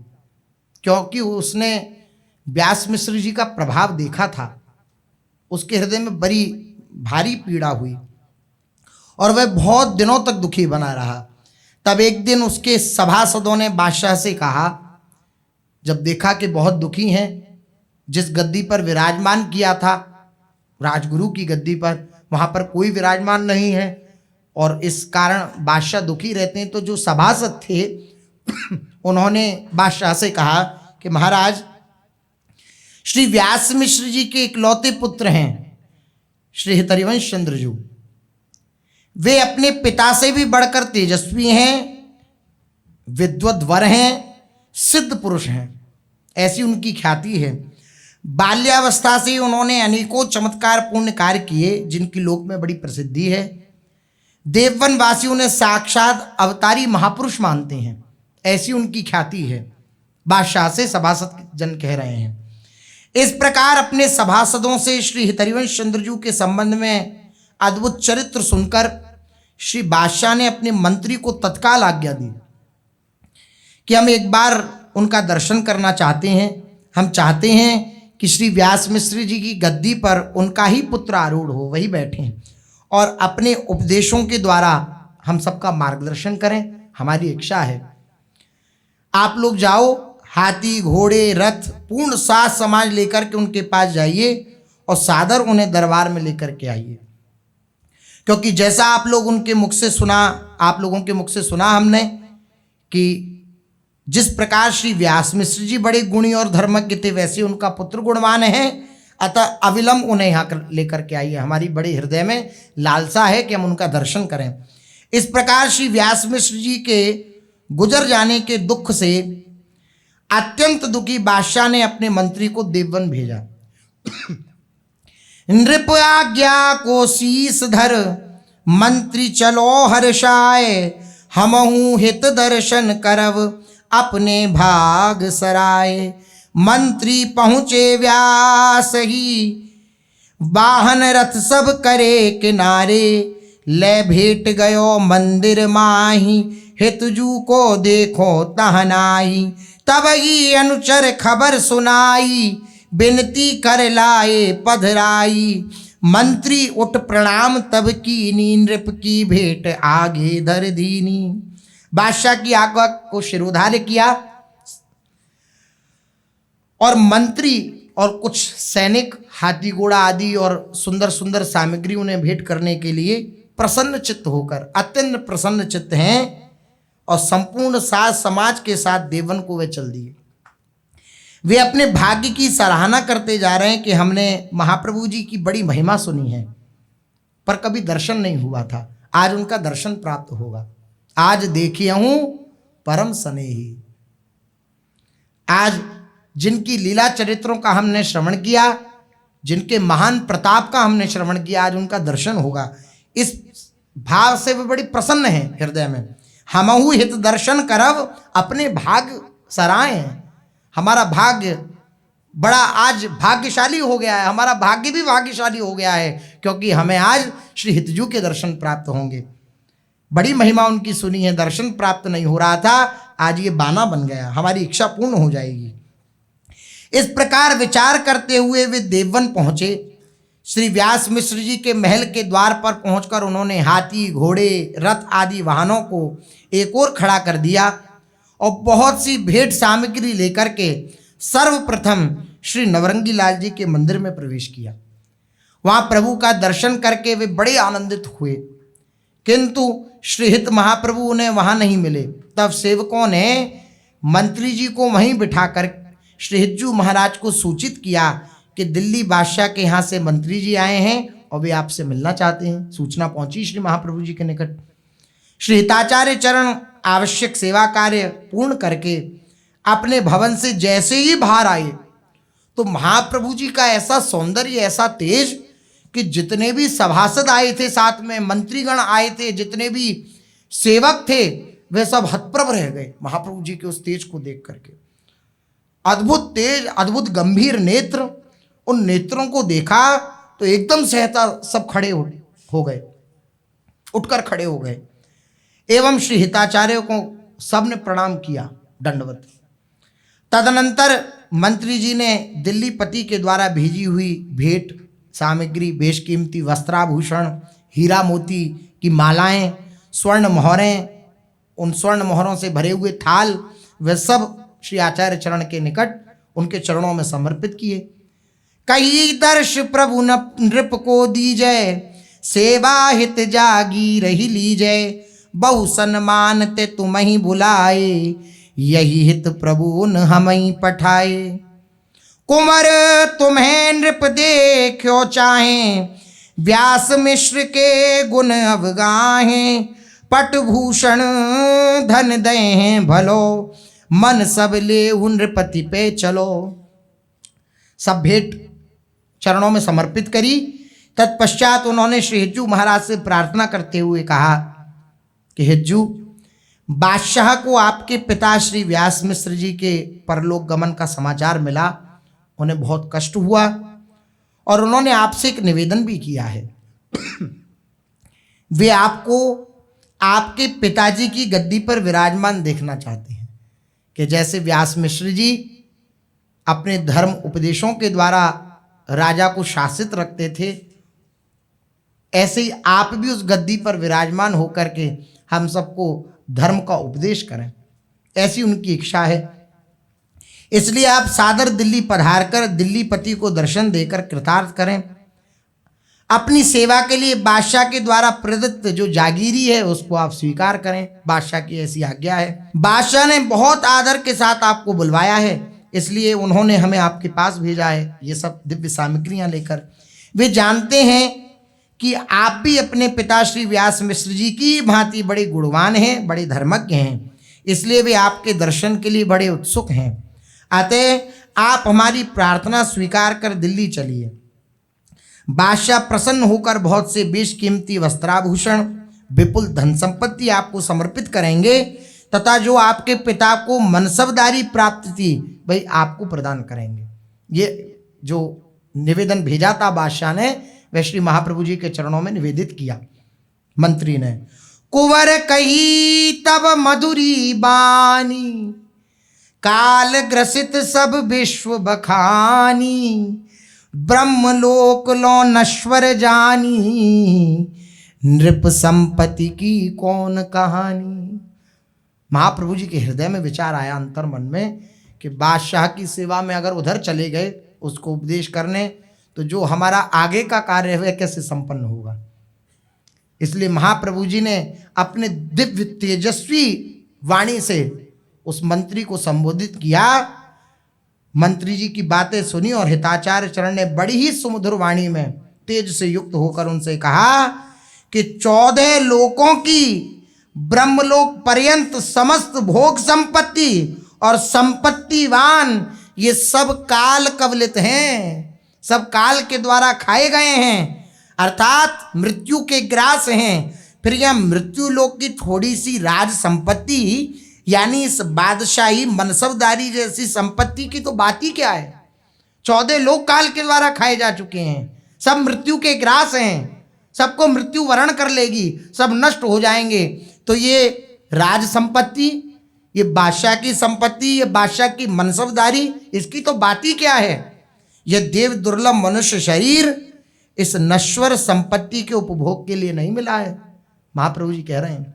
क्योंकि उसने व्यास मिश्र जी का प्रभाव देखा था। उसके हृदय में बड़ी भारी पीड़ा हुई और वह बहुत दिनों तक दुखी बना रहा। तब एक दिन उसके सभासदों ने बादशाह से कहा, जब देखा कि बहुत दुखी हैं, जिस गद्दी पर विराजमान किया था राजगुरु की गद्दी पर, वहाँ पर कोई विराजमान नहीं है और इस कारण बादशाह दुखी रहते हैं, तो जो सभासद थे उन्होंने बादशाह से कहा कि महाराज, श्री व्यास मिश्र जी के इकलौते पुत्र हैं श्री हरिवंश चंद्रजू, वे अपने पिता से भी बढ़कर तेजस्वी हैं, विद्वत वर हैं, सिद्ध पुरुष हैं, ऐसी उनकी ख्याति है। बाल्यावस्था से उन्होंने अनेकों चमत्कार पूर्ण कार्य किए जिनकी लोक में बड़ी प्रसिद्धि है। देववन वासियों ने साक्षात अवतारी महापुरुष मानते हैं, ऐसी उनकी ख्याति है। बादशाह से सभासद जन कह रहे हैं। इस प्रकार अपने सभासदों से श्री हरिवंश चंद्रजू के संबंध में अद्भुत चरित्र सुनकर श्री बादशाह ने अपने मंत्री को तत्काल आज्ञा दी कि हम एक बार उनका दर्शन करना चाहते हैं। हम चाहते हैं कि श्री व्यास मिश्र जी की गद्दी पर उनका ही पुत्र आरूढ़ हो, वही बैठें और अपने उपदेशों के द्वारा हम सबका मार्गदर्शन करें, हमारी इच्छा है। आप लोग जाओ, हाथी घोड़े रथ पूर्ण साज समाज लेकर के उनके पास जाइए और सादर उन्हें दरबार में लेकर के आइए, क्योंकि जैसा आप लोग उनके मुख से सुना, आप लोगों के मुख से सुना हमने कि जिस प्रकार श्री व्यास मिश्र जी बड़े गुणी और धर्मज्ञ थे, वैसे उनका पुत्र गुणवान है, अतः अविलंब उन्हें यहाँ लेकर के आइए। हमारी बड़े हृदय में लालसा है कि हम उनका दर्शन करें। इस प्रकार श्री व्यास मिश्र जी के गुजर जाने के दुख से अत्यंत दुखी बादशाह ने अपने मंत्री को देववन भेजा। नृप आज्ञा को शीस धर मंत्री चलो हर्षाय, हमहु हित दर्शन करव अपने भाग सराय। मंत्री पहुँचे व्यास ही, वाहन रथ सब करे किनारे, ले भेट गयो मंदिर माही, हितजू को देखो तहनाई। तब ही अनुचर खबर सुनाई, बिनती कर लाए पधराई। मंत्री उठ प्रणाम तब कीनी, नृप की भेंट आगे धर दीनी। बादशाह की आज्ञा को शिरोधार्य किया और मंत्री और कुछ सैनिक हाथी घोड़ा आदि और सुंदर सुंदर सामग्री उन्हें भेंट करने के लिए प्रसन्न चित्त होकर, अत्यंत प्रसन्न चित्त हैं, और संपूर्ण साज समाज के साथ देवन को वे चल दिए। वे अपने भाग्य की सराहना करते जा रहे हैं कि हमने महाप्रभु जी की बड़ी महिमा सुनी है, पर कभी दर्शन नहीं हुआ था, आज उनका दर्शन प्राप्त होगा। आज देखिए हूं परम स्नेही। आज जिनकी लीला चरित्रों का हमने श्रवण किया, जिनके महान प्रताप का हमने श्रवण किया, आज उनका दर्शन होगा। इस भाव से वे बड़ी प्रसन्न हैं हृदय में। हमहु हित दर्शन करव अपने भाग सराय हैं। हमारा भाग्य बड़ा आज भाग्यशाली हो गया है, हमारा भाग्य भी भाग्यशाली हो गया है, क्योंकि हमें आज श्री हितजू के दर्शन प्राप्त होंगे। बड़ी महिमा उनकी सुनी है, दर्शन प्राप्त नहीं हो रहा था, आज ये बाना बन गया, हमारी इच्छा पूर्ण हो जाएगी। इस प्रकार विचार करते हुए वे देववन पहुंचे। श्री व्यास मिश्र जी के महल के द्वार पर पहुंचकर उन्होंने हाथी घोड़े रथ आदि वाहनों को एक ओर खड़ा कर दिया और बहुत सी भेंट सामग्री लेकर के सर्वप्रथम श्री नवरंगी लाल जी के मंदिर में प्रवेश किया। वहाँ प्रभु का दर्शन करके वे बड़े आनंदित हुए, किंतु श्री हित महाप्रभु उन्हें वहाँ नहीं मिले। तब सेवकों ने मंत्री जी को वहीं बिठाकर श्री हितजू महाराज को सूचित किया कि दिल्ली बादशाह के यहाँ से मंत्री जी आए हैं और वे आपसे मिलना चाहते हैं। सूचना पहुंची श्री महाप्रभु जी के निकट। श्री हिताचार्य चरण आवश्यक सेवा कार्य पूर्ण करके अपने भवन से जैसे ही बाहर आए तो महाप्रभु जी का ऐसा सौंदर्य, ऐसा तेज कि जितने भी सभासद आए थे, साथ में मंत्रीगण आए थे, जितने भी सेवक थे, वे सब हतप्रभ रह गए महाप्रभु जी के उस तेज को देख करके। अद्भुत तेज, अद्भुत गंभीर नेत्र, उन नेत्रों को देखा तो एकदम सहता सब खड़े हो गए, उठकर खड़े हो गए। एवं श्री हिताचार्य को सबने प्रणाम किया, दंडवत। तदनंतर मंत्री जी ने दिल्ली पति के द्वारा भेजी हुई भेंट सामग्री, बेशकीमती वस्त्राभूषण, हीरा मोती की मालाएं, स्वर्ण मोहरें, उन स्वर्ण मोहरों से भरे हुए थाल, वे सब श्री आचार्य चरण के निकट उनके चरणों में समर्पित किए। कही दर्श प्रभु नृप को दीजय, सेवा हित जागी रही लीजय। बहु सन्मान ते तुम ही बुलाए, यही हित प्रभु न हम ही पठाए। कुंवर तुम्हें नृप देखो चाहें, व्यास मिश्र के गुण अवगाहें। पटभूषण धन दें भलो, मन सब ले नृपति पे चलो। सब भेंट चरणों में समर्पित करी। तत्पश्चात उन्होंने श्री हिज्जू महाराज से प्रार्थना करते हुए कहा कि हिज्जू, बादशाह को आपके पिता श्री व्यास मिश्र जी के परलोक गमन का समाचार मिला, उन्हें बहुत कष्ट हुआ और उन्होंने आपसे एक निवेदन भी किया है। वे आपको आपके पिताजी की गद्दी पर विराजमान देखना चाहते हैं कि जैसे व्यास मिश्र जी अपने धर्म उपदेशों के द्वारा राजा को शासित रखते थे, ऐसे ही आप भी उस गद्दी पर विराजमान होकर के हम सबको धर्म का उपदेश करें, ऐसी उनकी इच्छा है। इसलिए आप सादर दिल्ली पधार कर दिल्ली पति को दर्शन देकर कृतार्थ करें। अपनी सेवा के लिए बादशाह के द्वारा प्रदत्त जो जागीरी है उसको आप स्वीकार करें, बादशाह की ऐसी आज्ञा है। बादशाह ने बहुत आदर के साथ आपको बुलवाया है, इसलिए उन्होंने हमें आपके पास भेजा है ये सब दिव्य सामग्रियां लेकर। वे जानते हैं कि आप भी अपने पिता श्री व्यास मिश्र जी की भांति बड़े गुणवान हैं, बड़े धर्मज्ञ हैं, इसलिए वे आपके दर्शन के लिए बड़े उत्सुक हैं। अतः आप हमारी प्रार्थना स्वीकार कर दिल्ली चलिए। बादशाह प्रसन्न होकर बहुत से बेशकीमती वस्त्राभूषण, विपुल धन संपत्ति आपको समर्पित करेंगे तथा जो आपके पिता को मनसबदारी प्राप्त थी वही आपको प्रदान करेंगे। ये जो निवेदन भेजा था बादशाह ने, वह श्री महाप्रभु जी के चरणों में निवेदित किया। मंत्री ने कुंवर कही तब मधुरी बानी, काल ग्रसित सब विश्व बखानी, ब्रह्मलोक लो नश्वर जानी, नृप संपत्ति की कौन कहानी। महाप्रभु जी के हृदय में विचार आया, अंतर मन में, कि बादशाह की सेवा में अगर उधर चले गए उसको उपदेश करने, तो जो हमारा आगे का कार्य है वह कैसे संपन्न होगा। इसलिए महाप्रभु जी ने अपने दिव्य तेजस्वी वाणी से उस मंत्री को संबोधित किया। मंत्री जी की बातें सुनी और हिताचार्य चरण ने बड़ी ही सुमधुर वाणी में तेज से युक्त होकर उनसे कहा कि 14 लोकों की ब्रह्मलोक पर्यंत समस्त भोग संपत्ति और संपत्तिवान ये सब काल कवलित हैं, सब काल के द्वारा खाए गए हैं, अर्थात मृत्यु के ग्रास हैं। फिर यह मृत्यु लोक की थोड़ी सी राज संपत्ति यानी इस बादशाही मनसबदारी जैसी संपत्ति की तो बात ही क्या है। 14 लोक काल के द्वारा खाए जा चुके हैं, सब मृत्यु के ग्रास हैं, सबको मृत्यु वरण कर लेगी, सब नष्ट हो जाएंगे। तो ये राज संपत्ति, ये बादशाह की संपत्ति, ये बादशाह की मनसबदारी, इसकी तो बात ही क्या है। यह देव दुर्लभ मनुष्य शरीर इस नश्वर संपत्ति के उपभोग के लिए नहीं मिला है, महाप्रभु जी कह रहे हैं,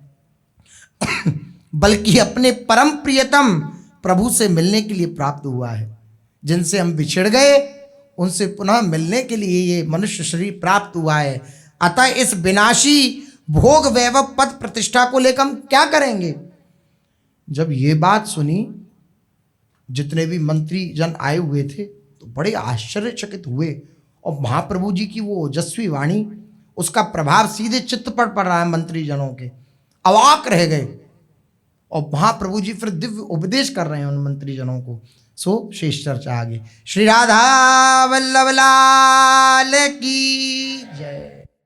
बल्कि अपने परम प्रियतम प्रभु से मिलने के लिए प्राप्त हुआ है। जिनसे हम बिछड़ गए उनसे पुनः मिलने के लिए ये मनुष्य शरीर प्राप्त हुआ है। अतः इस विनाशी भोग वैभव पद प्रतिष्ठा को लेकर हम क्या करेंगे। जब ये बात सुनी, जितने भी मंत्री जन आए हुए थे तो बड़े आश्चर्यचकित हुए, और महाप्रभु जी की वो ओजस्वी वाणी, उसका प्रभाव सीधे चित्त पर पड़ रहा है मंत्री जनों के, अवाक रह गए। और महाप्रभु जी फिर दिव्य उपदेश कर रहे हैं उन मंत्री जनों को। सो शेष चर्चा आगे। श्री राधा वल्लभ लाल की जय।